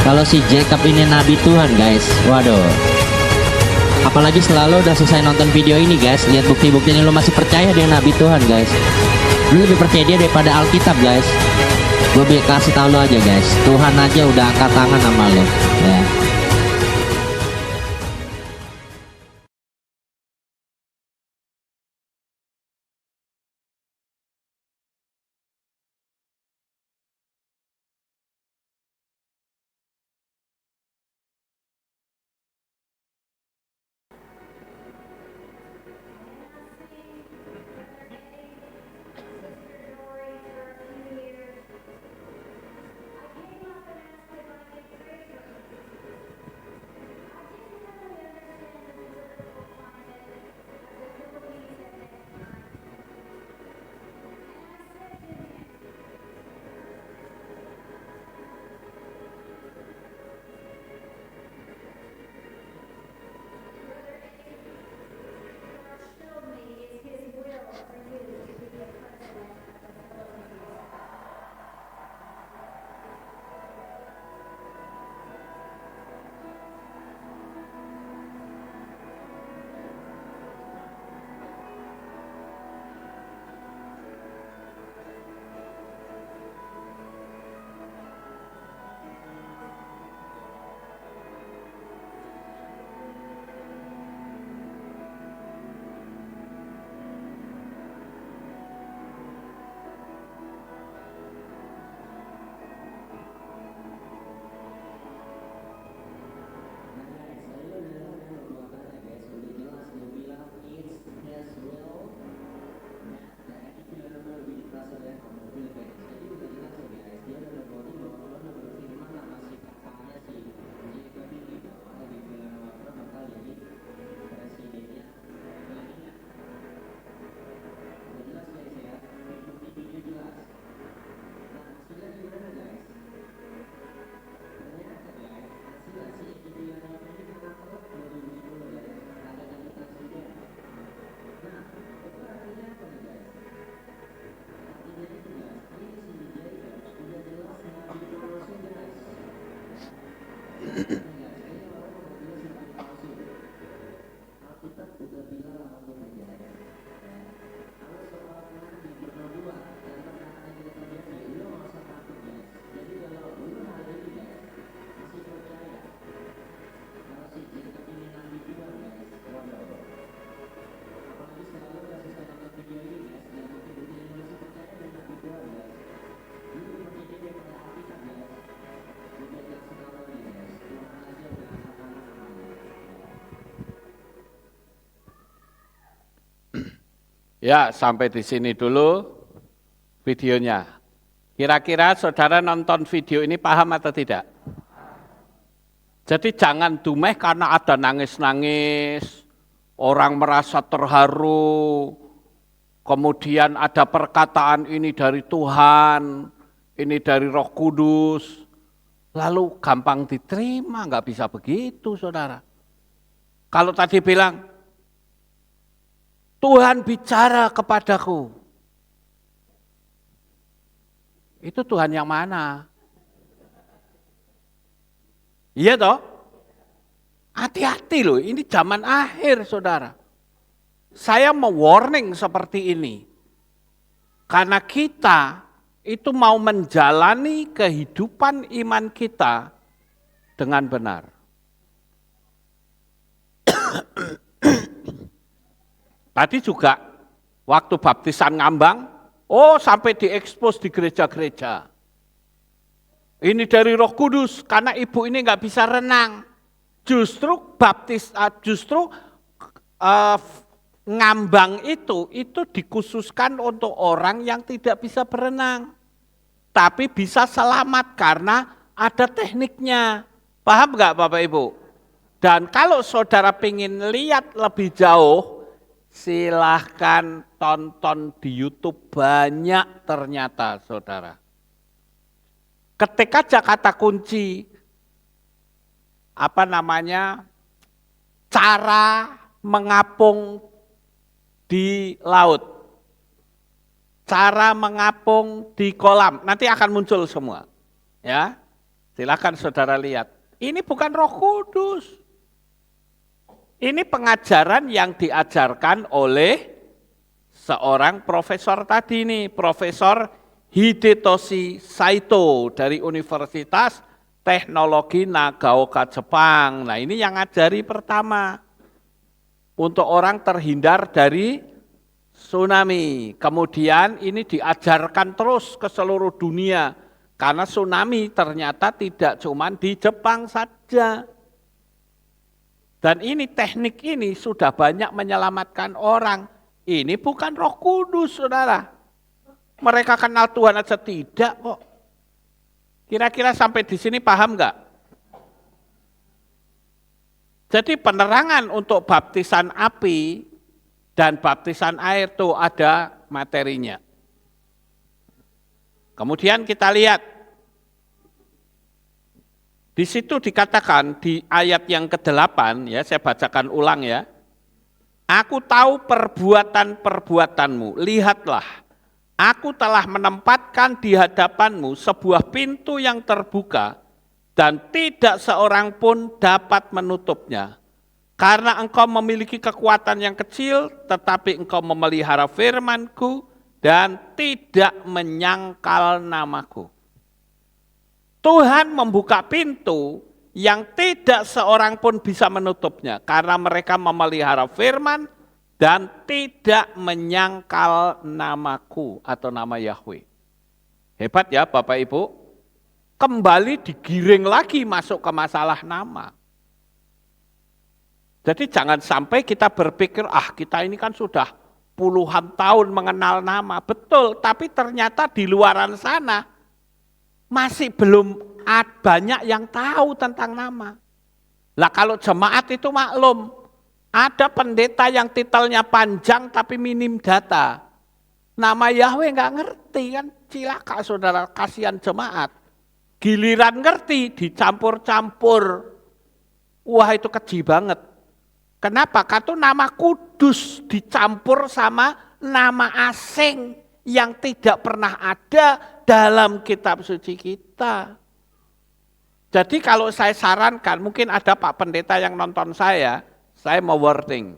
kalau si Jacob ini nabi Tuhan guys, waduh. Apalagi selalu udah selesai nonton video ini guys, lihat bukti-bukti ini, lu masih percaya dia nabi Tuhan guys. Lu lebih percaya dia daripada Alkitab guys. Gue kasih tahu lu aja guys, Tuhan aja udah angkat tangan sama lu, ya. Ya, sampai di sini dulu videonya. Kira-kira saudara nonton video ini paham atau tidak? Jadi jangan dumeh karena ada nangis-nangis, orang merasa terharu, kemudian ada perkataan ini dari Tuhan, ini dari Roh Kudus, lalu gampang diterima, nggak bisa begitu saudara. Kalau tadi bilang, Tuhan bicara kepadaku, itu Tuhan yang mana? Iya toh? Hati-hati loh, ini zaman akhir saudara. Saya mau warning seperti ini. Karena kita itu mau menjalani kehidupan iman kita dengan benar. Tadi juga waktu baptisan ngambang, sampai diekspos di gereja-gereja. Ini dari Roh Kudus, karena ibu ini nggak bisa renang. Justru ngambang itu dikhususkan untuk orang yang tidak bisa berenang. Tapi bisa selamat karena ada tekniknya. Paham nggak Bapak Ibu? Dan kalau saudara pengen lihat lebih jauh, silahkan tonton di YouTube, banyak ternyata saudara. Ketik aja kata kunci, cara mengapung di laut, cara mengapung di kolam, nanti akan muncul semua. Ya, silakan saudara lihat. Ini bukan Roh Kudus. Ini pengajaran yang diajarkan oleh seorang profesor tadi nih, Profesor Hidetoshi Saito dari Universitas Teknologi Nagaoka Jepang. Nah ini yang ngajari pertama. Untuk orang terhindar dari tsunami. Kemudian ini diajarkan terus ke seluruh dunia. Karena tsunami ternyata tidak cuma di Jepang saja. Dan ini teknik ini sudah banyak menyelamatkan orang. Ini bukan Roh Kudus saudara. Mereka kenal Tuhan aja tidak kok. Kira-kira sampai di sini paham nggak? Jadi penerangan untuk baptisan api dan baptisan air itu ada materinya. Kemudian kita lihat. Di situ dikatakan di ayat yang ke-8, ya saya bacakan ulang ya. Aku tahu perbuatan-perbuatanmu, lihatlah. Aku telah menempatkan di hadapanmu sebuah pintu yang terbuka dan tidak seorang pun dapat menutupnya. Karena engkau memiliki kekuatan yang kecil, tetapi engkau memelihara firman-Ku dan tidak menyangkal namaku. Tuhan membuka pintu yang tidak seorang pun bisa menutupnya. Karena mereka memelihara firman dan tidak menyangkal namaku atau nama Yahweh. Hebat ya Bapak Ibu, kembali digiring lagi masuk ke masalah nama. Jadi jangan sampai kita berpikir, kita ini kan sudah puluhan tahun mengenal nama. Betul, tapi ternyata di luaran sana masih belum banyak yang tahu tentang nama. Lah kalau jemaat itu maklum, ada pendeta yang titelnya panjang tapi minim data. Nama Yahweh nggak ngerti kan, cilaka saudara, kasihan jemaat. Giliran ngerti dicampur-campur. Wah itu keji banget. Kenapa? Karena nama kudus dicampur sama nama asing yang tidak pernah ada dalam kitab suci kita. Jadi kalau saya sarankan, mungkin ada Pak Pendeta yang nonton saya mau warning.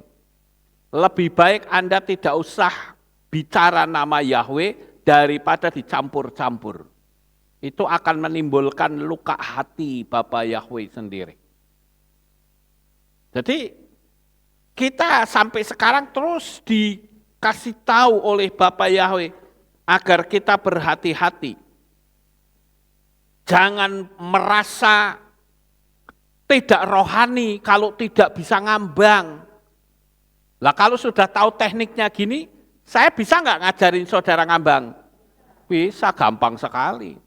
Lebih baik Anda tidak usah bicara nama Yahweh daripada dicampur-campur. Itu akan menimbulkan luka hati Bapak Yahweh sendiri. Jadi kita sampai sekarang terus dikasih tahu oleh Bapak Yahweh agar kita berhati-hati. Jangan merasa tidak rohani kalau tidak bisa ngambang. Lah kalau sudah tahu tekniknya gini, saya bisa nggak ngajarin saudara ngambang? Bisa, gampang sekali.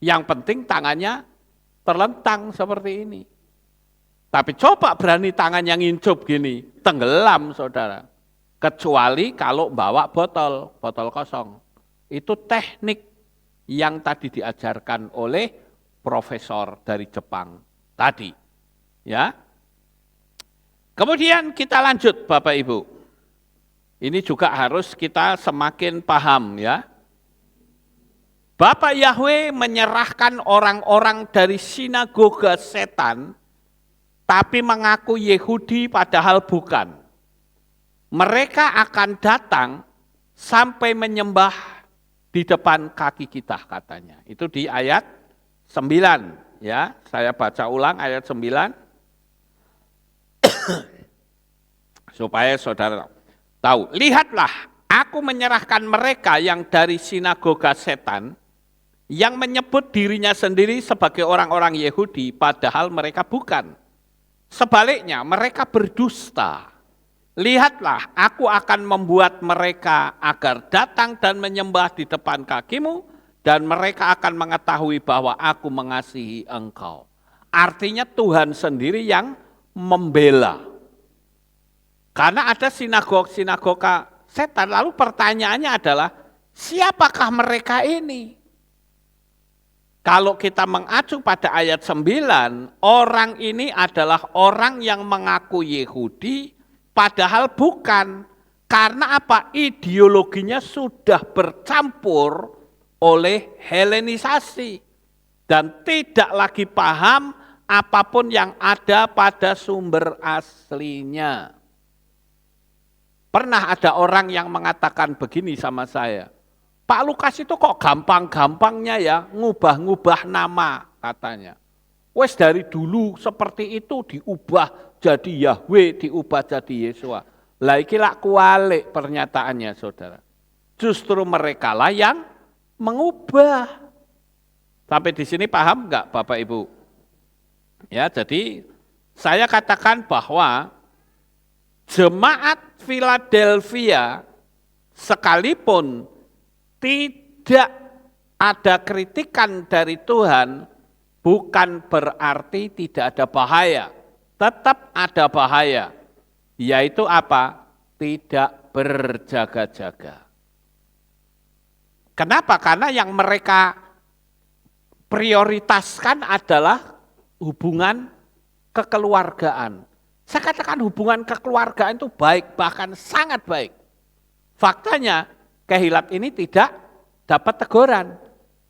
Yang penting tangannya terlentang seperti ini. Tapi coba berani tangan yang ngincup gini, tenggelam saudara. Kecuali kalau bawa botol kosong. Itu teknik yang tadi diajarkan oleh profesor dari Jepang tadi. Ya. Kemudian kita lanjut Bapak Ibu. Ini juga harus kita semakin paham ya. Bapak Yahweh menyerahkan orang-orang dari sinagoga setan, tapi mengaku Yahudi padahal bukan. Mereka akan datang sampai menyembah di depan kaki kita katanya. Itu di ayat 9 ya. Saya baca ulang ayat 9. Supaya saudara tahu. Lihatlah, aku menyerahkan mereka yang dari sinagoga setan, yang menyebut dirinya sendiri sebagai orang-orang Yahudi, padahal mereka bukan. Sebaliknya, mereka berdusta. Lihatlah, aku akan membuat mereka agar datang dan menyembah di depan kakimu, dan mereka akan mengetahui bahwa aku mengasihi engkau. Artinya Tuhan sendiri yang membela. Karena ada sinagoga setan, lalu pertanyaannya adalah, siapakah mereka ini? Kalau kita mengacu pada ayat 9, orang ini adalah orang yang mengaku Yahudi, padahal bukan. Karena apa? Ideologinya sudah bercampur oleh Helenisasi. Dan tidak lagi paham apapun yang ada pada sumber aslinya. Pernah ada orang yang mengatakan begini sama saya, Pak Lukas itu kok gampang-gampangnya ya ngubah-ngubah nama katanya. Wes dari dulu seperti itu diubah jadi Yahweh, diubah jadi Yesua. Lah iki lak kualik pernyataannya saudara. Justru mereka lah yang mengubah. Sampai di sini paham enggak Bapak Ibu? Ya, jadi saya katakan bahwa jemaat Philadelphia sekalipun tidak ada kritikan dari Tuhan, bukan berarti tidak ada bahaya. Tetap ada bahaya. Yaitu apa? Tidak berjaga-jaga. Kenapa? Karena yang mereka prioritaskan adalah hubungan kekeluargaan. Saya katakan hubungan kekeluargaan itu baik, bahkan sangat baik. Faktanya, Kehilat ini tidak dapat teguran.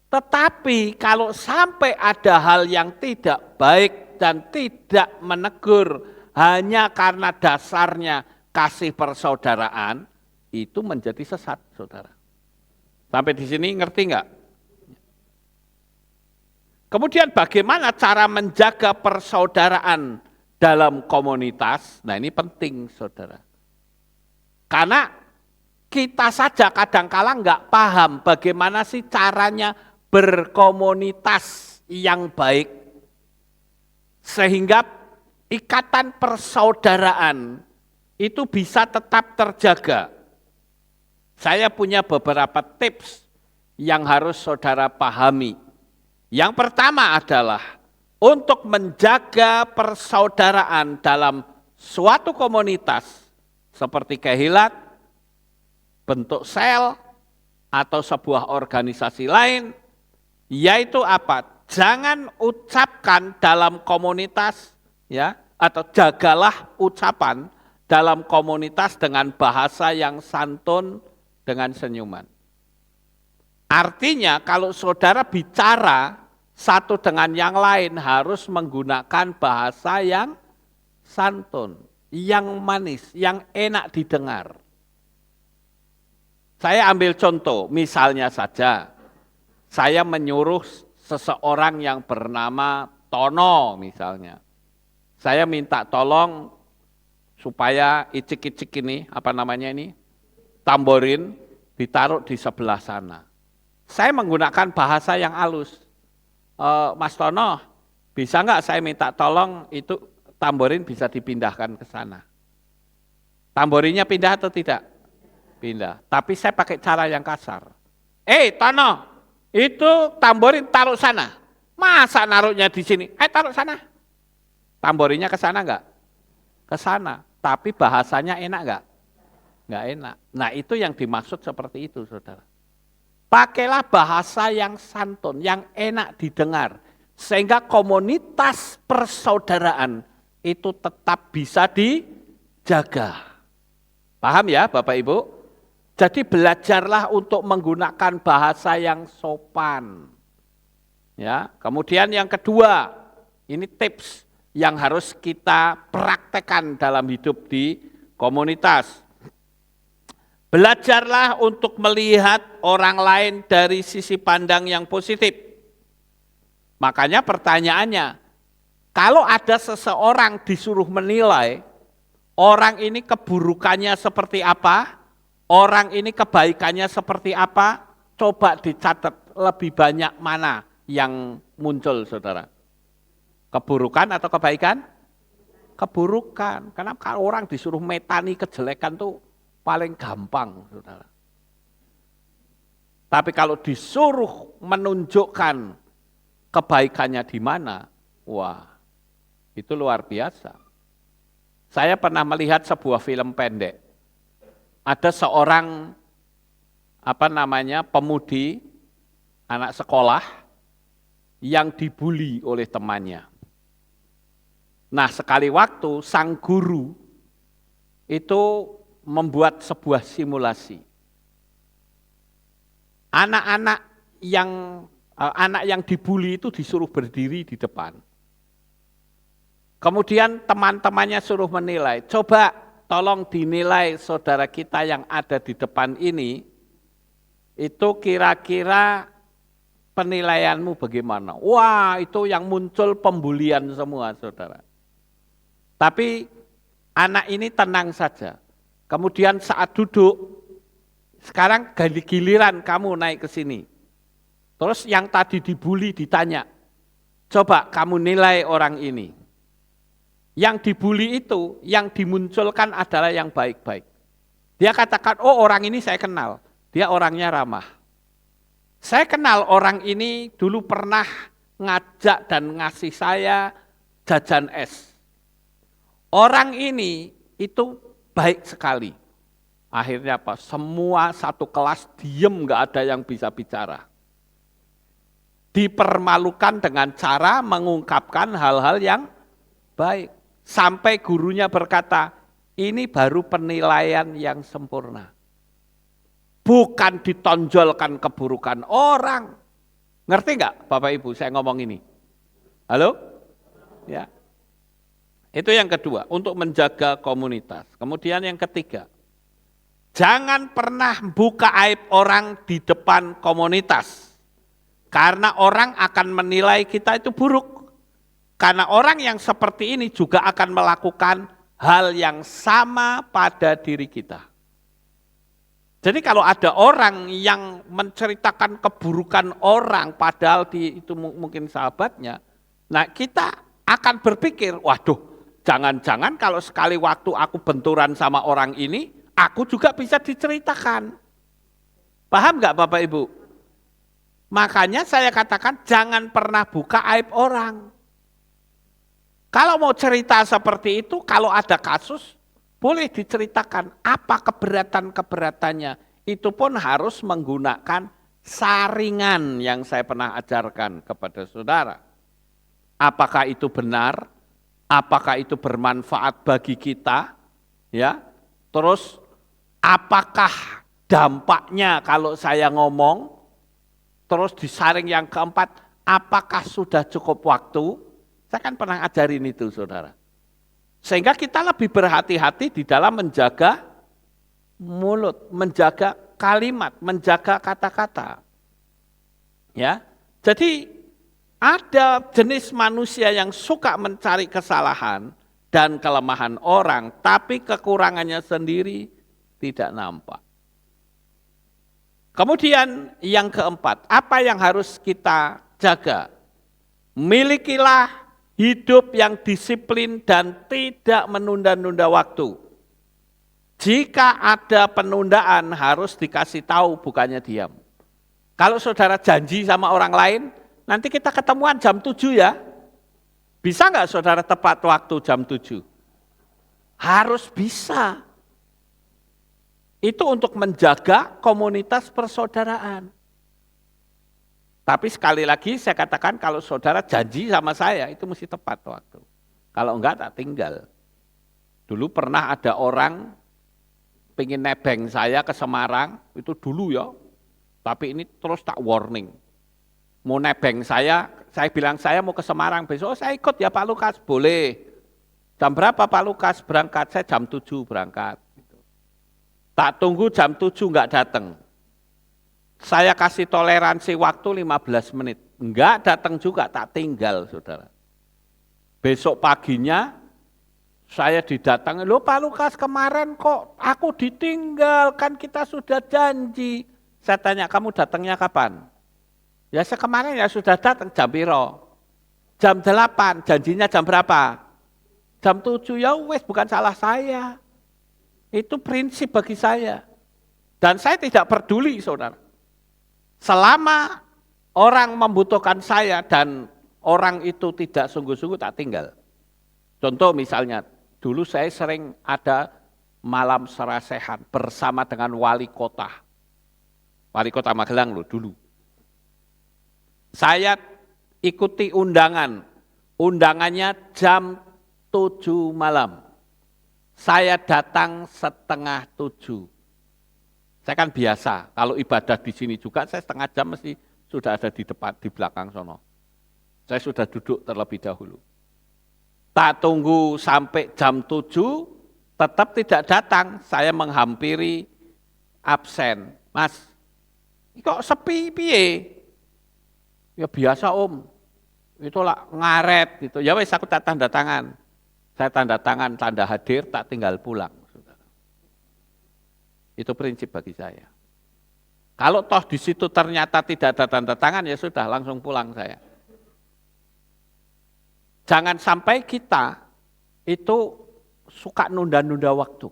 Tetapi kalau sampai ada hal yang tidak baik dan tidak menegur hanya karena dasarnya kasih persaudaraan, itu menjadi sesat, saudara. Sampai di sini ngerti enggak? Kemudian bagaimana cara menjaga persaudaraan dalam komunitas? Nah ini penting, saudara. Karena kita saja kadang-kala nggak paham bagaimana sih caranya berkomunitas yang baik. Sehingga ikatan persaudaraan itu bisa tetap terjaga. Saya punya beberapa tips yang harus saudara pahami. Yang pertama adalah untuk menjaga persaudaraan dalam suatu komunitas seperti Kehilat, bentuk sel, atau sebuah organisasi lain, yaitu apa? Jangan ucapkan dalam komunitas, ya, atau jagalah ucapan dalam komunitas dengan bahasa yang santun dengan senyuman. Artinya kalau saudara bicara satu dengan yang lain harus menggunakan bahasa yang santun, yang manis, yang enak didengar. Saya ambil contoh, misalnya saja, saya menyuruh seseorang yang bernama Tono misalnya. Saya minta tolong supaya icik-icik ini, apa namanya ini, tamborin ditaruh di sebelah sana. Saya menggunakan bahasa yang halus. Mas Tono, bisa nggak saya minta tolong itu tamborin bisa dipindahkan ke sana? Tamborinnya pindah atau tidak? Pindah. Tapi saya pakai cara yang kasar. Tono, itu tamborin taruh sana. Masa naruhnya di sini? Taruh sana. Tamborinya ke sana enggak? Ke sana. Tapi bahasanya enak enggak? Enggak enak. Nah itu yang dimaksud seperti itu, saudara. Pakailah bahasa yang santun, yang enak didengar. Sehingga komunitas persaudaraan itu tetap bisa dijaga. Paham ya Bapak Ibu? Jadi belajarlah untuk menggunakan bahasa yang sopan. Ya, kemudian yang kedua, ini tips yang harus kita praktekkan dalam hidup di komunitas. Belajarlah untuk melihat orang lain dari sisi pandang yang positif. Makanya pertanyaannya, kalau ada seseorang disuruh menilai, orang ini keburukannya seperti apa, orang ini kebaikannya seperti apa, coba dicatat lebih banyak mana yang muncul, saudara. Keburukan atau kebaikan? Keburukan. Karena kalau orang disuruh metani kejelekan tuh paling gampang, saudara. Tapi kalau disuruh menunjukkan kebaikannya di mana, wah, itu luar biasa. Saya pernah melihat sebuah film pendek. Ada seorang pemudi, anak sekolah yang dibuli oleh temannya. Nah, sekali waktu sang guru itu membuat sebuah simulasi. Anak yang dibuli itu disuruh berdiri di depan. Kemudian teman-temannya suruh menilai. Coba tolong dinilai saudara kita yang ada di depan ini, itu kira-kira penilaianmu bagaimana? Wah, itu yang muncul pembulian semua, saudara. Tapi anak ini tenang saja. Kemudian saat duduk, sekarang giliran kamu naik ke sini. Terus yang tadi dibuli ditanya, coba kamu nilai orang ini. Yang dibuli itu, yang dimunculkan adalah yang baik-baik. Dia katakan, oh orang ini saya kenal, dia orangnya ramah. Saya kenal orang ini dulu pernah ngajak dan ngasih saya jajan es. Orang ini itu baik sekali. Akhirnya apa? Semua satu kelas diem, nggak ada yang bisa bicara. Dipermalukan dengan cara mengungkapkan hal-hal yang baik. Sampai gurunya berkata, ini baru penilaian yang sempurna. Bukan ditonjolkan keburukan orang. Ngerti nggak Bapak Ibu saya ngomong ini? Halo? Ya. Itu yang kedua, untuk menjaga komunitas. Kemudian yang ketiga, jangan pernah buka aib orang di depan komunitas. Karena orang akan menilai kita itu buruk. Karena orang yang seperti ini juga akan melakukan hal yang sama pada diri kita. Jadi kalau ada orang yang menceritakan keburukan orang, padahal itu mungkin sahabatnya, nah kita akan berpikir, waduh, jangan-jangan kalau sekali waktu aku benturan sama orang ini, aku juga bisa diceritakan. Paham nggak Bapak Ibu? Makanya saya katakan jangan pernah buka aib orang. Kalau mau cerita seperti itu, kalau ada kasus, boleh diceritakan apa keberatan-keberatannya. Itu pun harus menggunakan saringan yang saya pernah ajarkan kepada saudara. Apakah itu benar? Apakah itu bermanfaat bagi kita? Ya. Terus apakah dampaknya kalau saya ngomong? Terus disaring yang keempat, apakah sudah cukup waktu? Saya kan pernah ajarin itu, saudara. Sehingga kita lebih berhati-hati di dalam menjaga mulut, menjaga kalimat, menjaga kata-kata. Ya, jadi ada jenis manusia yang suka mencari kesalahan dan kelemahan orang, tapi kekurangannya sendiri tidak nampak. Kemudian yang keempat, apa yang harus kita jaga? Milikilah hidup yang disiplin dan tidak menunda-nunda waktu. Jika ada penundaan harus dikasih tahu, bukannya diam. Kalau saudara janji sama orang lain, nanti kita ketemuan jam 7 ya. Bisa nggak saudara tepat waktu jam 7? Harus bisa. Itu untuk menjaga komunitas persaudaraan. Tapi sekali lagi saya katakan kalau saudara janji sama saya itu mesti tepat waktu. Kalau enggak tak tinggal. Dulu pernah ada orang pengen nebeng saya ke Semarang, itu dulu ya. Tapi ini terus tak warning. Mau nebeng saya bilang saya mau ke Semarang besok, saya ikut ya Pak Lukas, boleh. Jam berapa Pak Lukas berangkat? Saya jam 7 berangkat. Tak tunggu jam 7 enggak datang. Saya kasih toleransi waktu 15 menit. Enggak datang juga, tak tinggal saudara. Besok paginya saya didatangi, loh Pak Lukas kemarin kok aku ditinggal, kan kita sudah janji. Saya tanya, kamu datangnya kapan? Ya saya kemarin ya sudah datang jam piro? Jam 8, janjinya jam berapa? Jam 7, ya wes bukan salah saya. Itu prinsip bagi saya. Dan saya tidak peduli saudara. Selama orang membutuhkan saya dan orang itu tidak sungguh-sungguh tak tinggal. Contoh misalnya, dulu saya sering ada malam serasehan bersama dengan wali kota. Wali kota Magelang loh dulu. Saya ikuti undangan. Undangannya jam 7 malam. Saya datang 6:30. Saya kan biasa, kalau ibadah di sini juga saya setengah jam mesti sudah ada di depan, di belakang sono. Saya sudah duduk terlebih dahulu. Tak tunggu sampai jam 7, tetap tidak datang, saya menghampiri absen. Mas, kok sepi piye? Ya biasa om, itulah ngaret gitu. Ya wes aku tak tanda tangan. Saya tanda tangan, tanda hadir, tak tinggal pulang. Itu prinsip bagi saya. Kalau toh di situ ternyata tidak ada tanda tangan, ya sudah langsung pulang saya. Jangan sampai kita itu suka nunda-nunda waktu.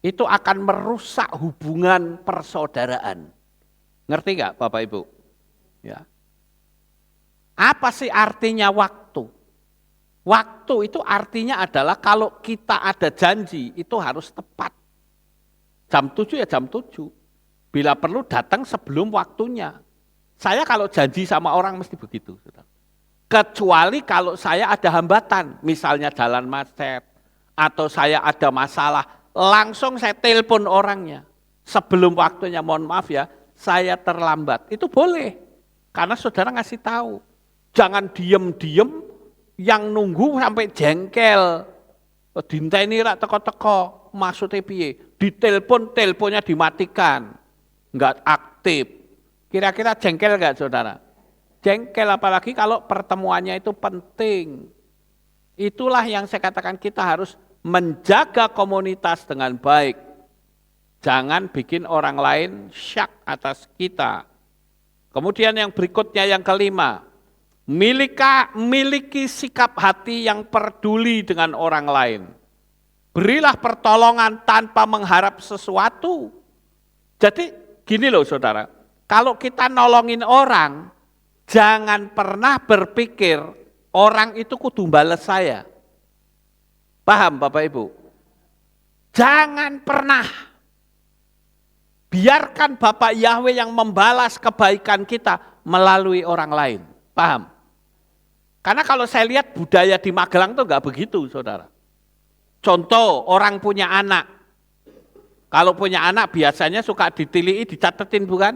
Itu akan merusak hubungan persaudaraan. Ngerti nggak Bapak Ibu? Ya. Apa sih artinya waktu? Waktu itu artinya adalah kalau kita ada janji itu harus tepat. Jam 7 ya jam 7. Bila perlu datang sebelum waktunya. Saya kalau janji sama orang mesti begitu. Kecuali kalau saya ada hambatan, misalnya jalan macet, atau saya ada masalah, langsung saya telepon orangnya. Sebelum waktunya, mohon maaf ya, saya terlambat. Itu boleh, karena saudara ngasih tahu. Jangan diem-diem, yang nunggu sampai jengkel. Dinteni rak teko-teko, maksudnya piye? Ditelepon, teleponnya dimatikan, enggak aktif. Kira-kira jengkel enggak saudara? Jengkel apalagi kalau pertemuannya itu penting. Itulah yang saya katakan kita harus menjaga komunitas dengan baik. Jangan bikin orang lain syak atas kita. Kemudian yang berikutnya yang kelima, miliki sikap hati yang peduli dengan orang lain. Berilah pertolongan tanpa mengharap sesuatu. Jadi gini loh saudara, kalau kita nolongin orang, jangan pernah berpikir orang itu kudu bales saya. Paham Bapak Ibu? Jangan pernah. Biarkan Bapak Yahweh yang membalas kebaikan kita melalui orang lain. Paham? Karena kalau saya lihat budaya di Magelang itu enggak begitu saudara. Contoh, orang punya anak. Kalau punya anak biasanya suka ditilii, dicatetin bukan?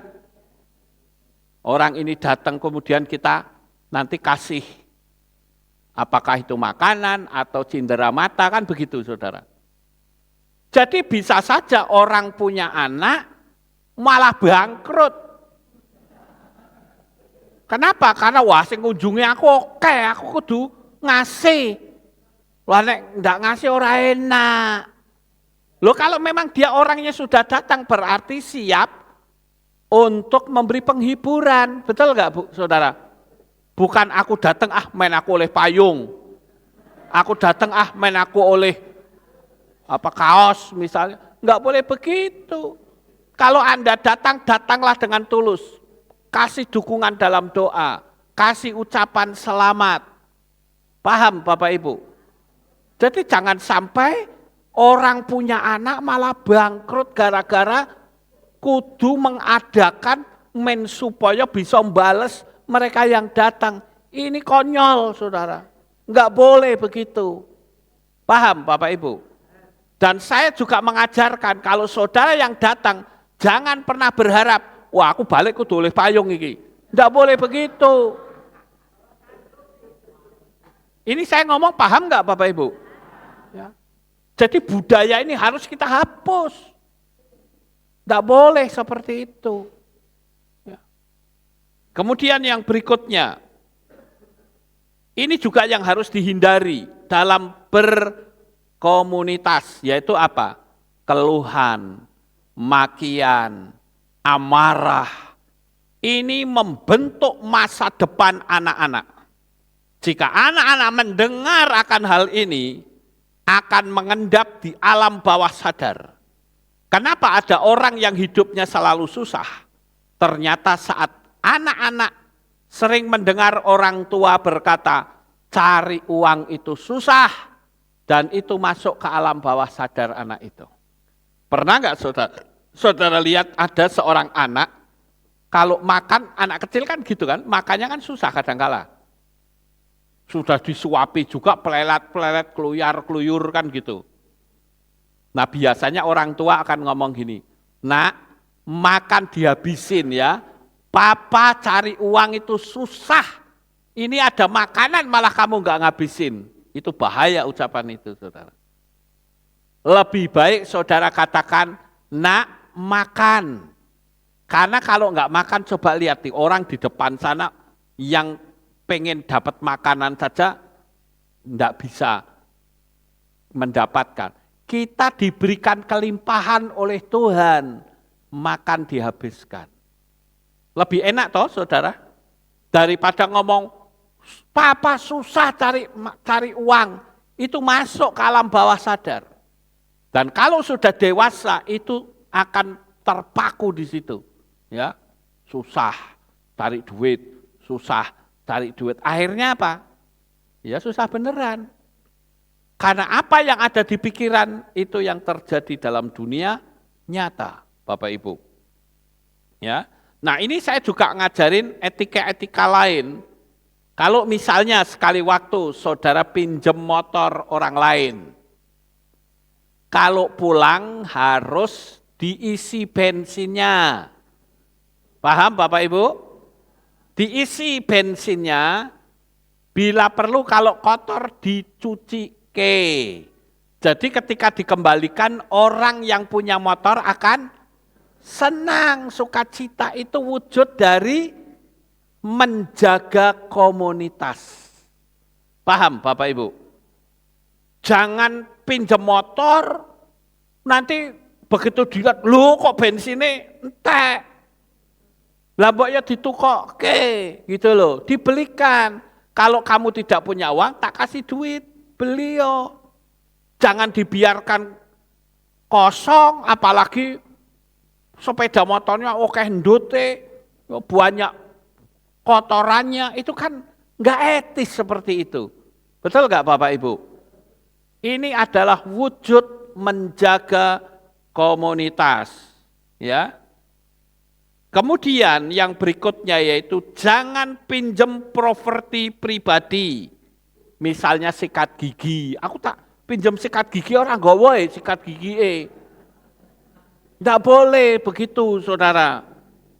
Orang ini datang kemudian kita nanti kasih. Apakah itu makanan atau cindera mata, kan begitu saudara. Jadi bisa saja orang punya anak malah bangkrut. Kenapa? Karena wah sing ngunjungi aku oke, aku kudu ngasih. Lah nek ndak ngasih ora enak. Loh kalau memang dia orangnya sudah datang berarti siap untuk memberi penghiburan. Betul enggak Bu, saudara? Bukan aku datang main aku oleh payung. Aku datang main aku oleh kaos misalnya. Enggak boleh begitu. Kalau Anda datang, datanglah dengan tulus. kasih dukungan dalam doa, kasih ucapan selamat. Paham Bapak Ibu? Jadi jangan sampai orang punya anak malah bangkrut gara-gara kudu mengadakan supaya bisa membales mereka yang datang. Ini konyol, saudara. Enggak boleh begitu. Paham Bapak Ibu? Dan saya juga mengajarkan kalau saudara yang datang, jangan pernah berharap, wah aku balik kudu oleh payung iki. Enggak boleh begitu. Ini saya ngomong paham enggak Bapak Ibu? Ya. Jadi budaya ini harus kita hapus. Enggak boleh seperti itu. Ya. Kemudian yang berikutnya, ini juga yang harus dihindari dalam berkomunitas, yaitu apa? Keluhan, makian, amarah. Ini membentuk masa depan anak-anak. Jika anak-anak mendengar akan hal ini, akan mengendap di alam bawah sadar. Kenapa ada orang yang hidupnya selalu susah? Ternyata saat anak-anak sering mendengar orang tua berkata, cari uang itu susah, dan itu masuk ke alam bawah sadar anak itu. Pernah nggak saudara lihat ada seorang anak, kalau makan, anak kecil kan gitu kan, makannya kan susah kadangkala. Sudah disuapi juga pelelet-pelelet, keluyar-keluyur kan gitu. Nah biasanya orang tua akan ngomong gini, nak makan dihabisin ya, papa cari uang itu susah. Ini ada makanan malah kamu nggak ngabisin. Itu bahaya ucapan itu saudara. Lebih baik saudara katakan, nak makan. Karena kalau nggak makan coba lihat orang di depan sana yang pengen dapat makanan saja nggak bisa mendapatkan. Kita diberikan kelimpahan oleh Tuhan, makan dihabiskan. Lebih enak toh saudara, daripada ngomong, papa susah cari uang, itu masuk ke alam bawah sadar. Dan kalau sudah dewasa itu akan terpaku di situ. Ya, susah cari duit, susah cari duit. Akhirnya apa? Ya susah beneran. Karena apa yang ada di pikiran itu yang terjadi dalam dunia nyata, Bapak Ibu. Ya. Nah, ini saya juga ngajarin etika-etika lain. Kalau misalnya sekali waktu saudara pinjam motor orang lain, kalau pulang harus diisi bensinnya. Paham Bapak Ibu? Diisi bensinnya, bila perlu kalau kotor dicuci ke. Jadi ketika dikembalikan orang yang punya motor akan senang, sukacita itu wujud dari menjaga komunitas. Paham Bapak Ibu? Jangan pinjam motor, nanti begitu dilihat, loh kok bensinnya entek. Lah mboknya ditukokke gitu loh, dibelikan. Kalau kamu tidak punya uang, tak kasih duit, beli yo. Jangan dibiarkan kosong, apalagi sepeda motornya oke ndute, banyak kotorannya, itu kan nggak etis seperti itu. Betul nggak Bapak Ibu? Ini adalah wujud menjaga komunitas, ya. Kemudian yang berikutnya yaitu jangan pinjem properti pribadi. Misalnya sikat gigi. Aku tak pinjem sikat gigi orang gowo sikat gigi. Tidak boleh begitu saudara.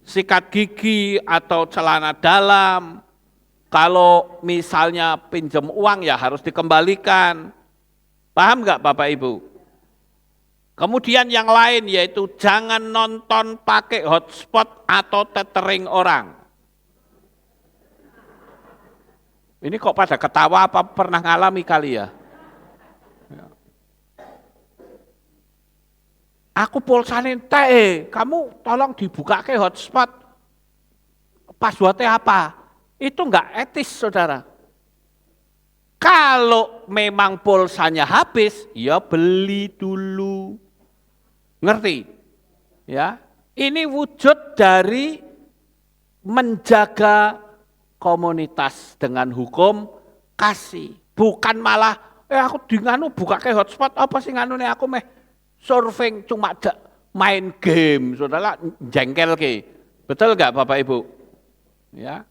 Sikat gigi atau celana dalam. Kalau misalnya pinjem uang ya harus dikembalikan. Paham nggak Bapak Ibu? Kemudian yang lain yaitu jangan nonton pakai hotspot atau tethering orang. Ini kok pada ketawa apa pernah ngalami kali ya? Aku pulsane entek, kamu tolong dibuka ke hotspot. Passwordnya apa? Itu enggak etis saudara. Kalau memang pulsanya habis, ya beli dulu. Ngerti? Ya, ini wujud dari menjaga komunitas dengan hukum kasih. Bukan malah, aku di nganu buka ke hotspot, apa sih nganu nih aku meh surfing cuma main game, saudara jengkel ke. Betul nggak Bapak Ibu? Ya.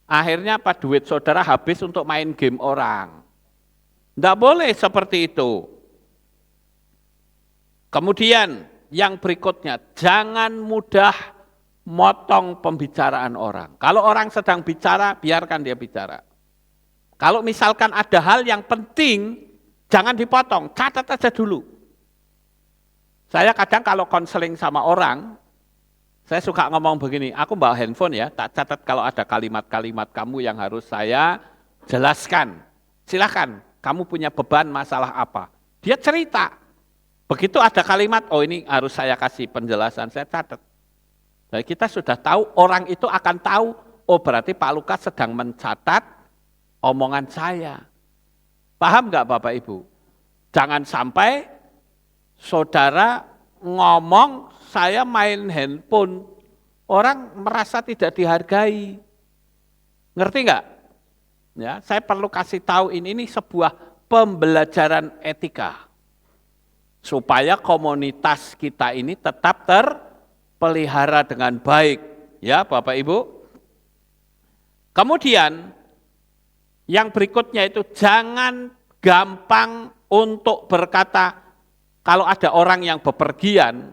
Akhirnya apa duit saudara habis untuk main game orang. Nggak boleh seperti itu. Kemudian yang berikutnya, jangan mudah motong pembicaraan orang. Kalau orang sedang bicara, biarkan dia bicara. Kalau misalkan ada hal yang penting, jangan dipotong, catat aja dulu. Saya kadang kalau konseling sama orang, saya suka ngomong begini, aku bawa handphone ya, tak catat kalau ada kalimat-kalimat kamu yang harus saya jelaskan. Silahkan, kamu punya beban masalah apa. Dia cerita, begitu ada kalimat, oh ini harus saya kasih penjelasan, saya catat. Jadi kita sudah tahu, orang itu akan tahu, oh berarti Pak Lukas sedang mencatat omongan saya. Paham nggak Bapak Ibu? Jangan sampai saudara ngomong, saya main handphone, orang merasa tidak dihargai. Ngerti nggak? Ya, saya perlu kasih tahu ini sebuah pembelajaran etika. Supaya komunitas kita ini tetap terpelihara dengan baik. Ya Bapak Ibu. Kemudian yang berikutnya itu jangan gampang untuk berkata, kalau ada orang yang bepergian,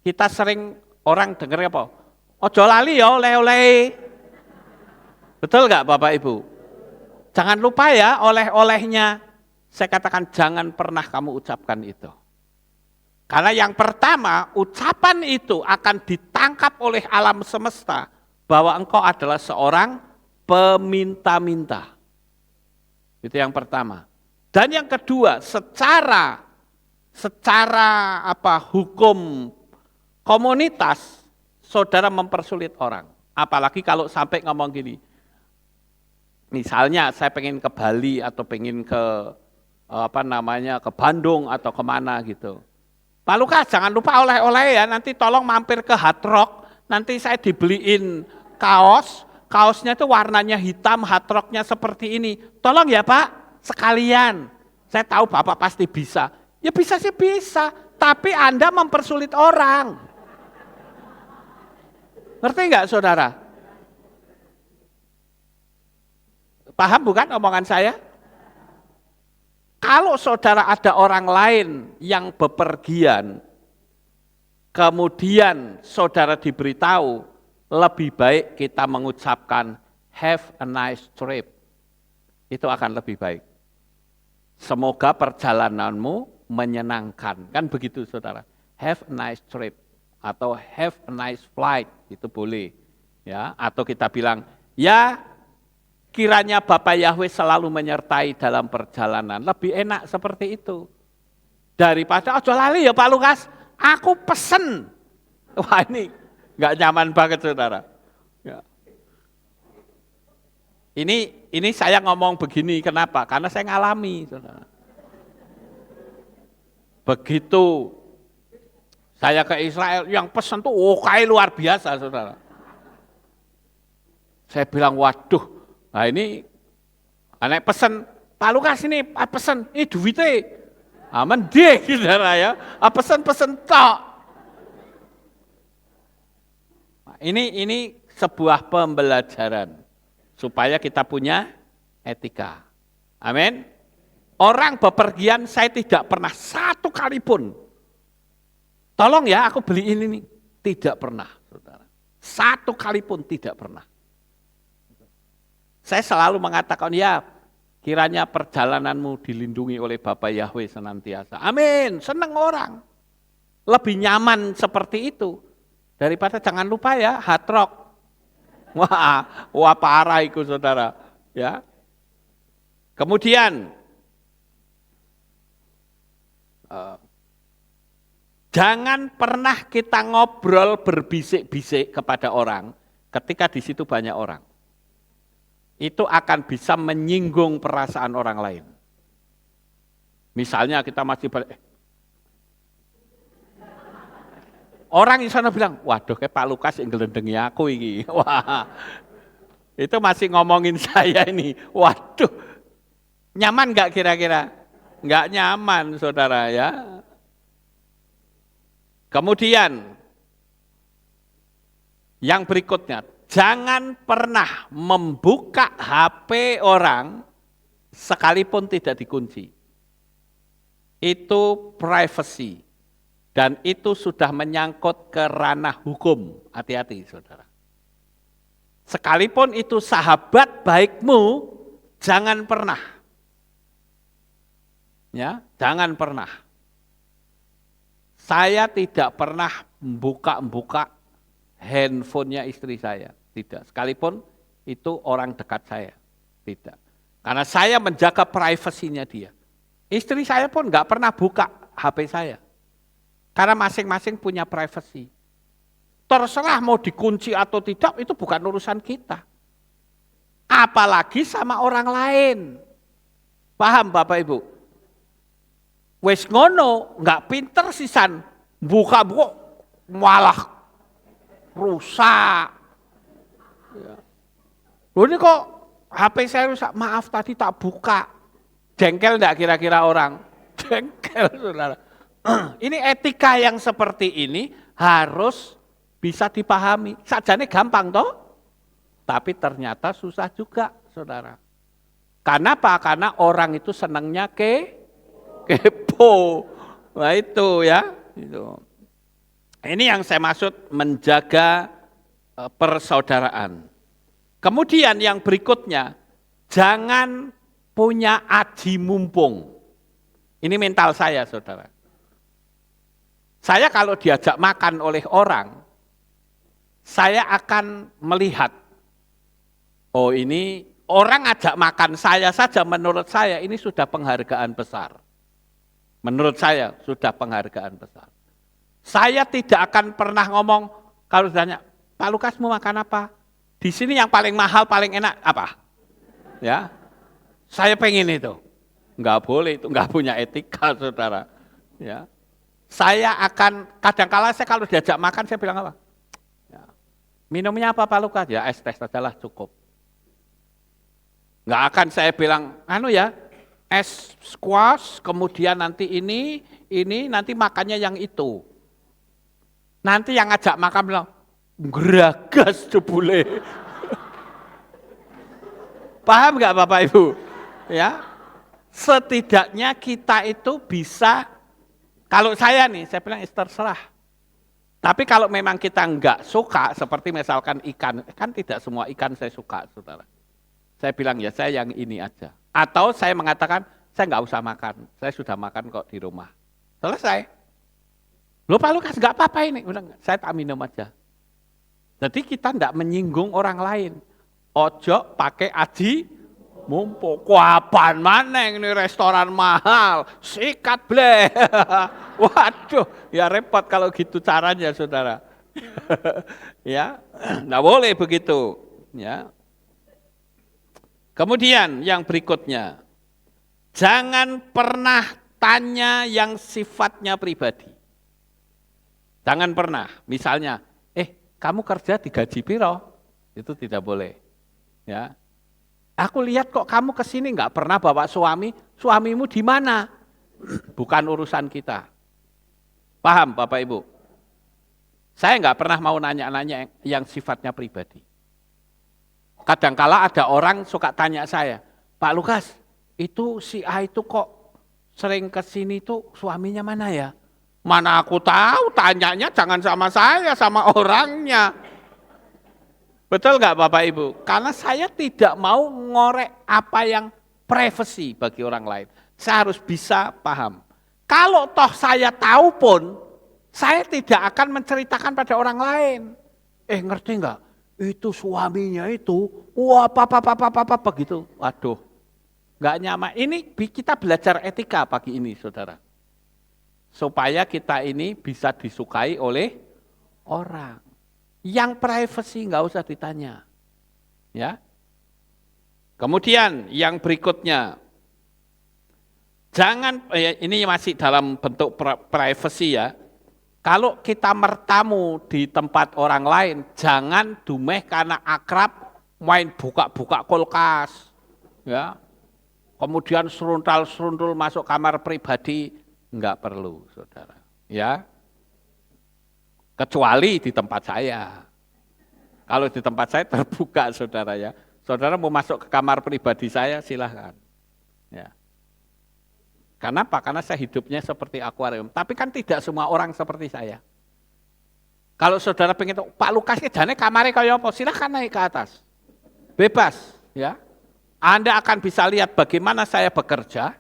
kita sering orang dengar apa? Ojo lali ya oleh-oleh. Betul nggak Bapak Ibu? Jangan lupa ya oleh-olehnya. Saya katakan jangan pernah kamu ucapkan itu. Karena yang pertama, ucapan itu akan ditangkap oleh alam semesta bahwa engkau adalah seorang peminta-minta. Itu yang pertama. Dan yang kedua, secara hukum komunitas, saudara mempersulit orang. Apalagi kalau sampai ngomong gini, misalnya saya pengen ke Bali atau pengen ke ke Bandung atau kemana gitu. Pak Lukas jangan lupa oleh-oleh ya, nanti tolong mampir ke Hard Rock, nanti saya dibeliin kaosnya itu warnanya hitam, Hard Rocknya seperti ini. Tolong ya Pak, sekalian. Saya tahu Bapak pasti bisa. Ya bisa sih bisa, tapi Anda mempersulit orang. Ngerti nggak saudara? Paham bukan omongan saya? Kalau saudara ada orang lain yang bepergian, kemudian saudara diberitahu, lebih baik kita mengucapkan have a nice trip. Itu akan lebih baik. Semoga perjalananmu menyenangkan. Kan begitu saudara. Have a nice trip. Atau have a nice flight. Itu boleh. Ya, atau kita bilang, ya kiranya Bapak Yahweh selalu menyertai dalam perjalanan. Lebih enak seperti itu. Daripada, ojo lali ya Pak Lukas, aku pesen. Wah ini nggak nyaman banget saudara. Ya. Ini saya ngomong begini, kenapa? Karena saya ngalami saudara. Begitu saya ke Israel, yang pesen tuh kayak luar biasa saudara. Saya bilang, waduh, nah ini anak pesen, Pak Lukas ini pesen, ini duitnya, mending saudara ya, pesen tok. Nah, ini sebuah pembelajaran supaya kita punya etika. Amin. Orang bepergian saya tidak pernah satu kali pun, tolong ya aku beliin ini, tidak pernah saudara. Satu kali pun tidak pernah. Saya selalu mengatakan, ya kiranya perjalananmu dilindungi oleh Bapak Yahweh senantiasa. Amin, senang orang. Lebih nyaman seperti itu. Daripada jangan lupa ya, Hard Rock. Wah parah itu saudara. Ya. Kemudian, jangan pernah kita ngobrol berbisik-bisik kepada orang ketika di situ banyak orang. Itu akan bisa menyinggung perasaan orang lain. Misalnya kita masih Orang di sana bilang, waduh kayak Pak Lukas yang ngelendengi aku ini. Wah, itu masih ngomongin saya ini. Waduh, nyaman nggak kira-kira? Nggak nyaman, saudara ya. Kemudian, yang berikutnya, jangan pernah membuka HP orang sekalipun tidak dikunci. Itu privacy. Dan itu sudah menyangkut ke ranah hukum. Hati-hati, saudara. Sekalipun itu sahabat baikmu, jangan pernah. Ya, jangan pernah. Saya tidak pernah membuka handphonenya istri saya. Tidak. Sekalipun itu orang dekat saya. Tidak. Karena saya menjaga privasinya dia. Istri saya pun nggak pernah buka HP saya. Karena masing-masing punya privasi. Terserah mau dikunci atau tidak, itu bukan urusan kita. Apalagi sama orang lain. Paham Bapak Ibu? Wes ngono, nggak pinter sisan, buka-buka malah rusak. Ya. Loh ini kok HP saya rusak, maaf tadi tak buka. Jengkel enggak kira-kira orang? Jengkel, saudara. Ini etika yang seperti ini harus bisa dipahami. Sajane gampang toh, tapi ternyata susah juga, saudara. Karena apa? Karena orang itu senangnya kepo. Nah itu ya. Itu. Ini yang saya maksud menjaga persaudaraan. Kemudian yang berikutnya, jangan punya aji mumpung. Ini mental saya, saudara. Saya kalau diajak makan oleh orang, saya akan melihat, oh ini orang ajak makan saya saja, menurut saya ini sudah penghargaan besar. Menurut saya sudah penghargaan besar. Saya tidak akan pernah ngomong, kalau ditanya, Pak Lukas mau makan apa? Di sini yang paling mahal, paling enak apa? Ya, saya pengen itu. Enggak boleh, itu enggak punya etika, saudara. Ya. Saya akan, kadang-kala saya kalau diajak makan, saya bilang apa? Ya. Minumnya apa Pak Lukas? Ya es teh sajalah cukup. Enggak akan saya bilang, es squash, kemudian nanti ini, nanti makannya yang itu. Nanti yang ngajak makan bilang, geragas jebule. Paham enggak Bapak Ibu? Ya, setidaknya kita itu bisa. Kalau saya nih, saya bilang terserah. Tapi kalau memang kita enggak suka, seperti misalkan ikan, kan tidak semua ikan saya suka, saudara. Saya bilang ya saya yang ini aja. Atau saya mengatakan, saya enggak usah makan, saya sudah makan kok di rumah. Selesai. Loh Pak Lukas enggak apa-apa ini, bilang, saya tak minum aja. Jadi kita enggak menyinggung orang lain. Ojo pakai aji mumpung, kuapan maneng ini restoran mahal, sikat ble. Waduh, ya repot kalau gitu caranya, saudara. Ya, nggak boleh begitu. Ya. Kemudian yang berikutnya, jangan pernah tanya yang sifatnya pribadi. Jangan pernah, misalnya, kamu kerja digaji piro? Itu tidak boleh. Ya. Aku lihat kok kamu kesini nggak pernah bawa suamimu di mana? Bukan urusan kita. Paham Bapak Ibu? Saya nggak pernah mau nanya-nanya yang sifatnya pribadi. Kadangkala ada orang suka tanya saya, Pak Lukas, itu si A itu kok sering kesini tuh suaminya mana ya? Mana aku tahu, tanyanya jangan sama saya, sama orangnya. Betul nggak Bapak Ibu? Karena saya tidak mau ngorek apa yang privasi bagi orang lain. Saya harus bisa paham. Kalau toh saya tahu pun, saya tidak akan menceritakan pada orang lain. Ngerti nggak? Itu suaminya itu, wah apa begitu. Waduh, nggak nyaman. Ini kita belajar etika pagi ini, saudara. Supaya kita ini bisa disukai oleh orang. Yang privacy nggak usah ditanya, ya. Kemudian yang berikutnya, jangan ini masih dalam bentuk privacy ya. Kalau kita mertamu di tempat orang lain, jangan dumeh karena akrab main buka-buka kulkas, ya. Kemudian seruntal-seruntul masuk kamar pribadi, enggak perlu, saudara. Ya, kecuali di tempat saya. Kalau di tempat saya terbuka, saudara ya. Saudara mau masuk ke kamar pribadi saya, silahkan. Ya. Kenapa? Karena saya hidupnya seperti akuarium. Tapi kan tidak semua orang seperti saya. Kalau saudara pengen tahu, Pak Lukas jane kamarnya kayak apa? Silahkan naik ke atas. Bebas, ya. Anda akan bisa lihat bagaimana saya bekerja,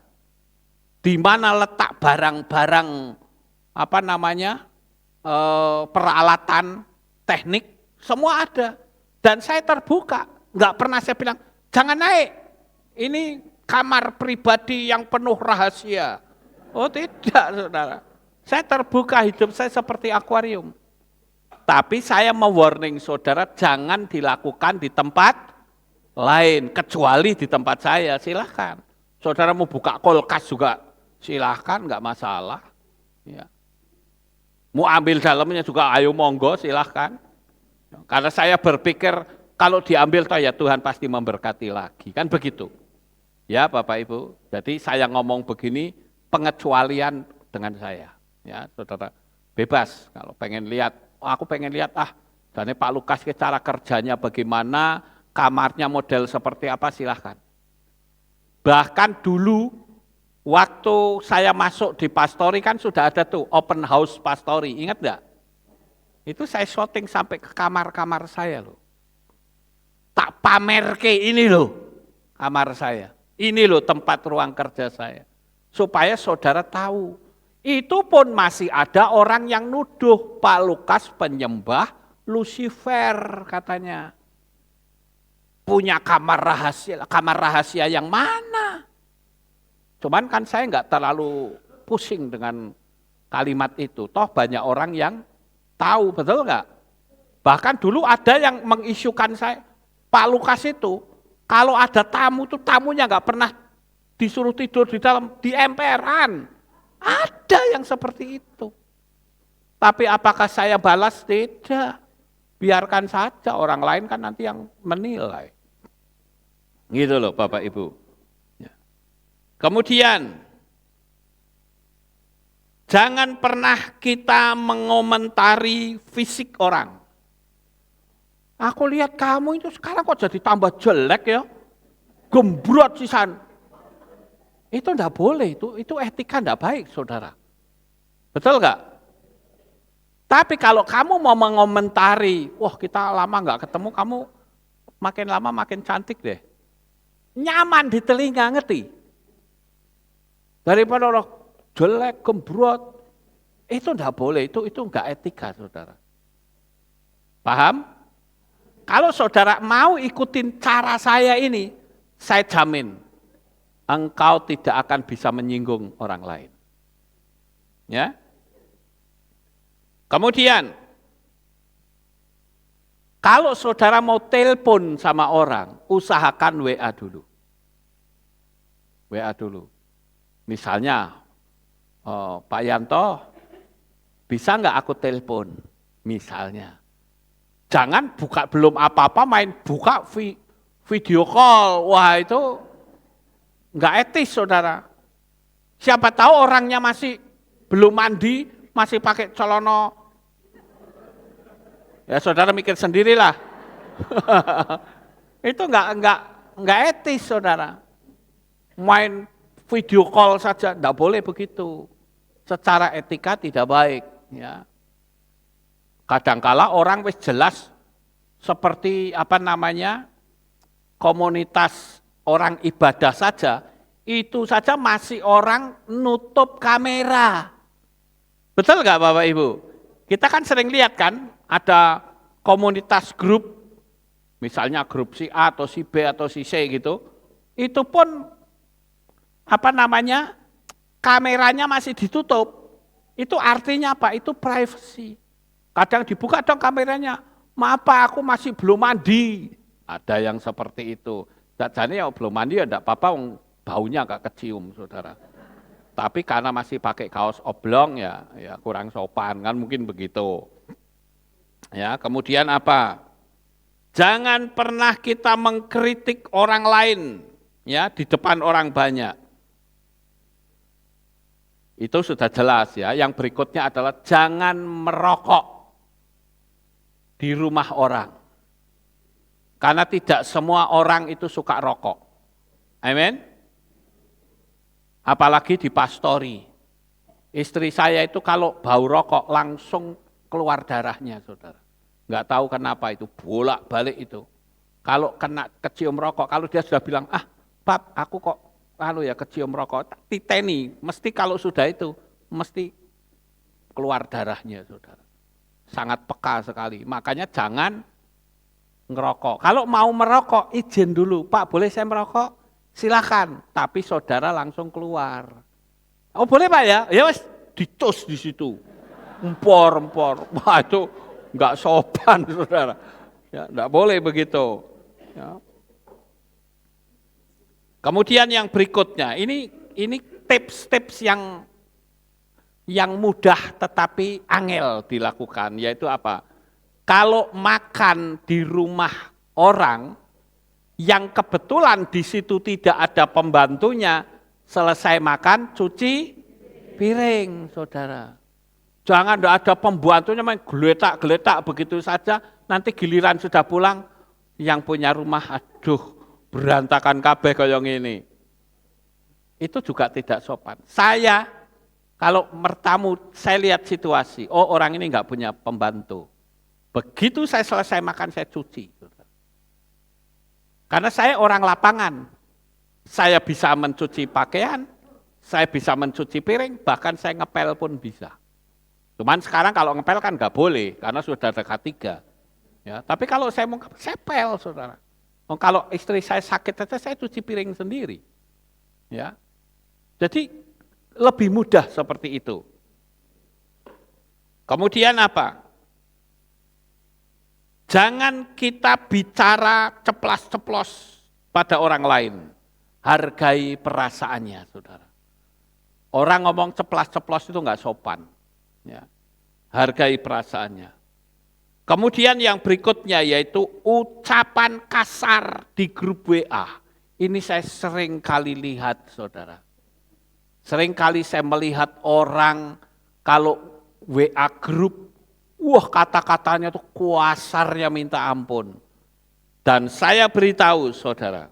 di mana letak barang-barang peralatan teknik, semua ada. Dan saya terbuka, nggak pernah saya bilang jangan naik. Ini kamar pribadi yang penuh rahasia. Oh tidak, saudara. Saya terbuka, hidup saya seperti akuarium. Tapi saya mewarning saudara, jangan dilakukan di tempat lain, kecuali di tempat saya, silahkan. Saudara mau buka kulkas juga, silahkan, nggak masalah. Ya. Mau ambil dalamnya juga, ayo monggo, silahkan. Karena saya berpikir, kalau diambil toh ya Tuhan pasti memberkati lagi, kan begitu. Ya Bapak Ibu, jadi saya ngomong begini, pengecualian dengan saya. Ya saudara, bebas, kalau pengen lihat, aku pengen lihat, dan Pak Lukas cara kerjanya bagaimana, kamarnya model seperti apa, silahkan. Bahkan dulu waktu saya masuk di pastori kan sudah ada tuh open house pastori, ingat nggak? Itu saya syuting sampai ke kamar-kamar saya loh. Tak pamer ke ini loh kamar saya, ini loh tempat ruang kerja saya. Supaya saudara tahu, itu pun masih ada orang yang nuduh Pak Lukas penyembah Lucifer katanya. Punya kamar rahasia yang mana? Cuman kan saya nggak terlalu pusing dengan kalimat itu. Toh banyak orang yang tahu, betul nggak? Bahkan dulu ada yang mengisukan saya, Pak Lukas itu, kalau ada tamu tuh tamunya nggak pernah disuruh tidur di dalam, di emperan. Ada yang seperti itu. Tapi apakah saya balas? Tidak. Biarkan saja, orang lain kan nanti yang menilai. Gitu loh Bapak Ibu. Ya. Kemudian, jangan pernah kita mengomentari fisik orang. Aku lihat kamu itu sekarang kok jadi tambah jelek ya. Gembrot sisan. Itu enggak boleh, itu etika enggak baik saudara. Betul enggak? Tapi kalau kamu mau mengomentari, wah kita lama nggak ketemu, kamu makin lama makin cantik deh. Nyaman di telinga, ngerti? Daripada orang jelek, gembrot, itu enggak boleh, itu enggak etika saudara. Paham? Kalau saudara mau ikutin cara saya ini, saya jamin, engkau tidak akan bisa menyinggung orang lain. Ya? Kemudian, kalau saudara mau telepon sama orang, usahakan WA dulu. WA dulu. Misalnya, Pak Yanto, bisa nggak aku telepon? Misalnya. Jangan buka belum apa-apa, main buka video call. Wah itu nggak etis saudara. Siapa tahu orangnya masih belum mandi, masih pakai celono. Ya saudara mikir sendirilah. Itu enggak etis saudara. Main video call saja enggak boleh begitu. Secara etika tidak baik, ya. Kadangkala orang wis jelas seperti komunitas orang ibadah saja, itu saja masih orang nutup kamera. Betul enggak Bapak Ibu? Kita kan sering lihat kan, ada komunitas grup, misalnya grup si A atau si B atau si C gitu, itu pun kameranya masih ditutup. Itu artinya apa? Itu privacy. Kadang dibuka dong kameranya, maaf Pak, aku masih belum mandi. Ada yang seperti itu. Jadi ya belum mandi ya enggak apa-apa, baunya enggak kecium saudara. Tapi karena masih pakai kaos oblong ya kurang sopan kan mungkin begitu. Ya, kemudian apa? Jangan pernah kita mengkritik orang lain ya di depan orang banyak. Itu sudah jelas ya. Yang berikutnya adalah jangan merokok di rumah orang. Karena tidak semua orang itu suka rokok. Amin. Apalagi di pastori. Istri saya itu kalau bau rokok langsung keluar darahnya, saudara. Nggak tahu kenapa itu, bolak-balik itu. Kalau kena kecium rokok, kalau dia sudah bilang, Pap, aku kok kecium rokok, titeni, mesti kalau sudah itu, mesti keluar darahnya, saudara. Sangat peka sekali, makanya jangan ngerokok. Kalau mau merokok, izin dulu, Pak boleh saya merokok? Silakan, tapi saudara langsung keluar. Oh boleh Pak ya? Ya wes, dicus di situ, empor, wah itu nggak sopan, saudara. Ya, nggak boleh begitu. Ya. Kemudian yang berikutnya, ini tips-tips yang mudah tetapi angel dilakukan, yaitu apa? Kalau makan di rumah orang yang kebetulan di situ tidak ada pembantunya, selesai makan cuci piring, saudara. Jangan ada pembantunya main geletak-geletak begitu saja, nanti giliran sudah pulang, yang punya rumah, aduh, berantakan kabeh kayak ini. Itu juga tidak sopan. Saya kalau bertamu, saya lihat situasi, oh orang ini enggak punya pembantu. Begitu saya selesai makan, saya cuci. Karena saya orang lapangan. Saya bisa mencuci pakaian, saya bisa mencuci piring, bahkan saya ngepel pun bisa. Cuman sekarang kalau ngepel kan enggak boleh, karena sudah ada K3. Ya, tapi kalau saya mau saya pel, saudara. Kalau istri saya sakit saja, saya cuci piring sendiri. Ya, jadi lebih mudah seperti itu. Kemudian apa? Jangan kita bicara ceplas-ceplos pada orang lain. Hargai perasaannya, saudara. Orang ngomong ceplas-ceplos itu enggak sopan. Ya. Hargai perasaannya. Kemudian yang berikutnya yaitu ucapan kasar di grup WA. Ini saya sering kali lihat, saudara. Sering kali saya melihat orang kalau WA grup, wah kata-katanya tuh kuasarnya minta ampun. Dan saya beritahu, saudara,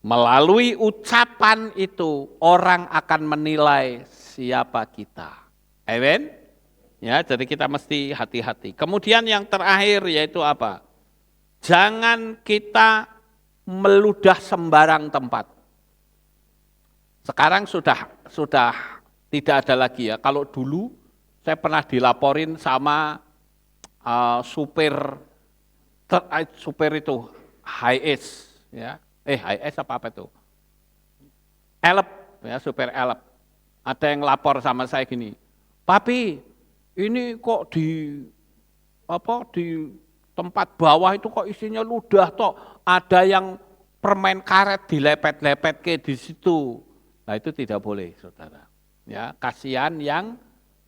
melalui ucapan itu orang akan menilai siapa kita. Amen. Ya, jadi kita mesti hati-hati. Kemudian yang terakhir yaitu apa? Jangan kita meludah sembarang tempat. Sekarang sudah tidak ada lagi ya. Kalau dulu saya pernah dilaporin sama supir itu HIS ya. HIS apa itu? Elep ya, supir Elep. Ada yang lapor sama saya gini, "Papi, ini kok di tempat bawah itu kok isinya ludah toh, ada yang permen karet dilepet-lepet ke di situ." Nah, itu tidak boleh, saudara. Ya, kasihan yang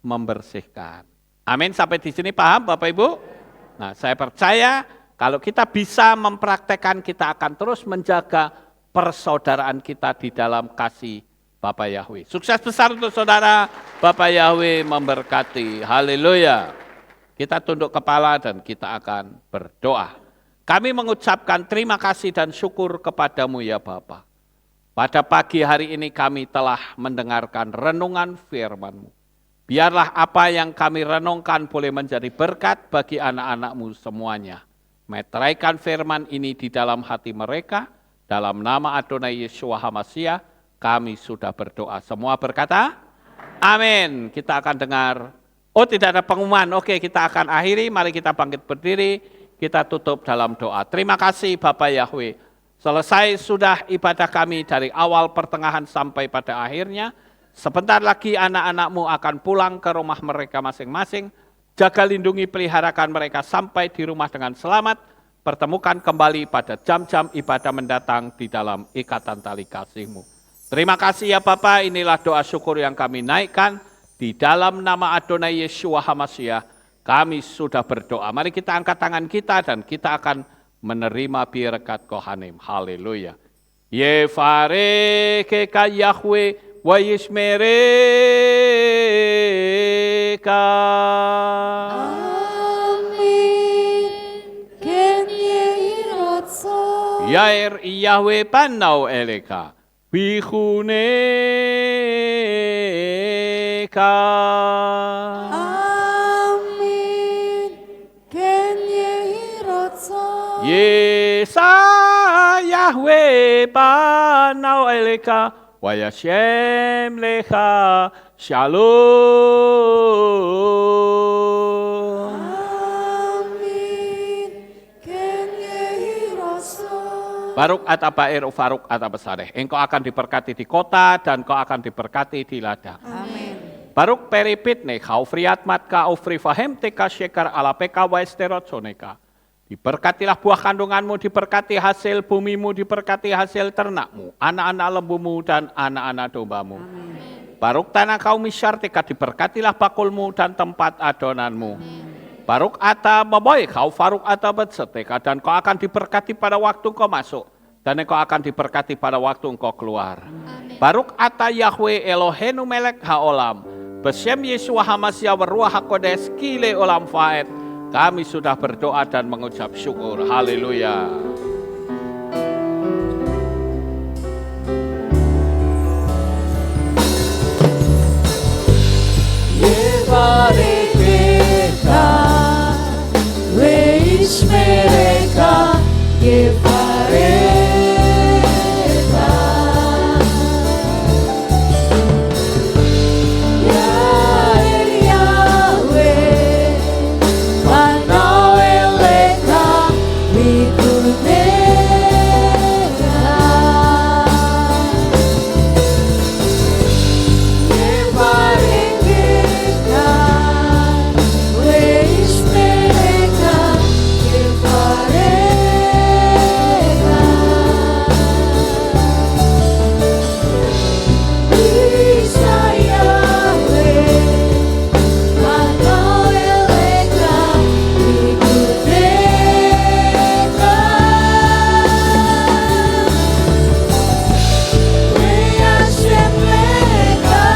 membersihkan. Amin, sampai di sini paham Bapak Ibu? Nah, saya percaya kalau kita bisa mempraktekkan, kita akan terus menjaga persaudaraan kita di dalam kasih Bapak Yahweh. Sukses besar untuk saudara, Bapak Yahweh memberkati. Haleluya. Kita tunduk kepala dan kita akan berdoa. Kami mengucapkan terima kasih dan syukur kepadamu ya Bapa. Pada pagi hari ini kami telah mendengarkan renungan firman-Mu. Biarlah apa yang kami renungkan boleh menjadi berkat bagi anak-anak-Mu semuanya. Meteraikan firman ini di dalam hati mereka, dalam nama Adonai Yeshua HaMashiach, kami sudah berdoa. Semua berkata, amin. Kita akan dengar, tidak ada pengumuman, oke kita akan akhiri, mari kita bangkit berdiri, kita tutup dalam doa. Terima kasih Bapak Yahweh. Selesai sudah ibadah kami dari awal pertengahan sampai pada akhirnya. Sebentar lagi anak-anak-Mu akan pulang ke rumah mereka masing-masing. Jaga lindungi peliharakan mereka sampai di rumah dengan selamat. Pertemukan kembali pada jam-jam ibadah mendatang di dalam ikatan tali kasih-Mu. Terima kasih ya Bapa, inilah doa syukur yang kami naikkan. Di dalam nama Adonai Yeshua HaMashiach, kami sudah berdoa. Mari kita angkat tangan kita dan kita akan menerima berkat Kohanim. Haleluya. Yefareke Yahweh wa yishmereka. Amin. Ken yehirotso. Yair Yahweh panau eleka. Bihuneka. Amin. Ken yehirotso. Yesa Yahweh panau eleka wa yashem lecha shalom. Amin. Ken yehirotso. Baruk ata bair ufaruk ata besareh. Engkau akan diberkati di kota dan kau akan diberkati di ladang. Amin. Baruk peripit ne kau friat matka ufri fahem teka syekar ala peka wa esterot soneka. Diberkatilah buah kandunganmu, diberkati hasil bumimu, diberkati hasil ternakmu, anak-anak lembumu dan anak-anak dombamu. Baruk tanah kau misyartika, diberkatilah bakulmu dan tempat adonanmu. Baruk ata maboy kau faruk ata betseteka, dan kau akan diberkati pada waktu kau masuk, dan engkau akan diberkati pada waktu engkau keluar. Baruk ata Yahweh Elohenu melek haolam, besem Yeshua HaMashiach waruah hakodes kile olam faed. Kami sudah berdoa dan mengucap syukur. Haleluya. Yevarekeka, weishmereka, yevareka. Yair Yahweh, panau eleka, bikuneka. Yevarekeka, weishmereka, yevareka. Isa Yahweh, panau eleka, bikuneka. Yashem leka,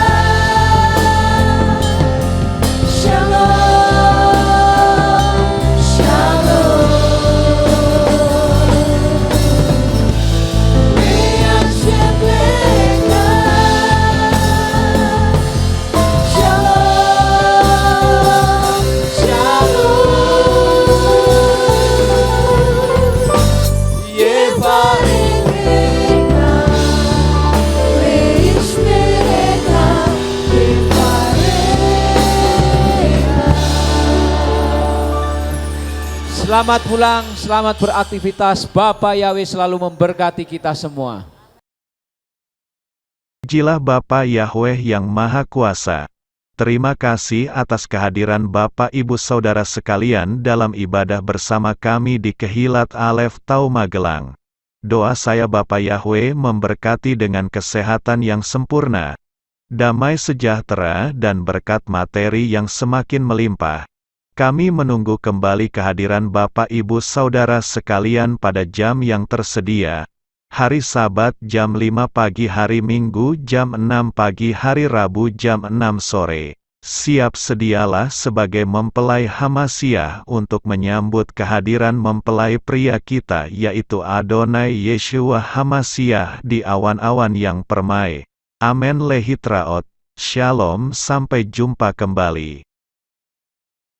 shalom, shalom. Yashem leka, shalom, shalom. Yevarekeka, weishmereka, yevareka. Selamat pulang, selamat beraktivitas. Bapak Yahweh selalu memberkati kita semua. Pujilah Bapa Yahweh yang Maha Kuasa. Terima kasih atas kehadiran Bapak Ibu Saudara sekalian dalam ibadah bersama kami di Kehilat Alef Tau Magelang. Doa saya Bapa Yahweh memberkati dengan kesehatan yang sempurna, damai sejahtera dan berkat materi yang semakin melimpah. Kami menunggu kembali kehadiran Bapak Ibu Saudara sekalian pada jam yang tersedia. Hari Sabat jam 5 pagi, hari Minggu jam 6 pagi, hari Rabu jam 6 sore. Siap sedialah sebagai mempelai Hamashiach untuk menyambut kehadiran mempelai pria kita yaitu Adonai Yeshua HaMashiach di awan-awan yang permai. Amen lehitraot. Shalom, sampai jumpa kembali.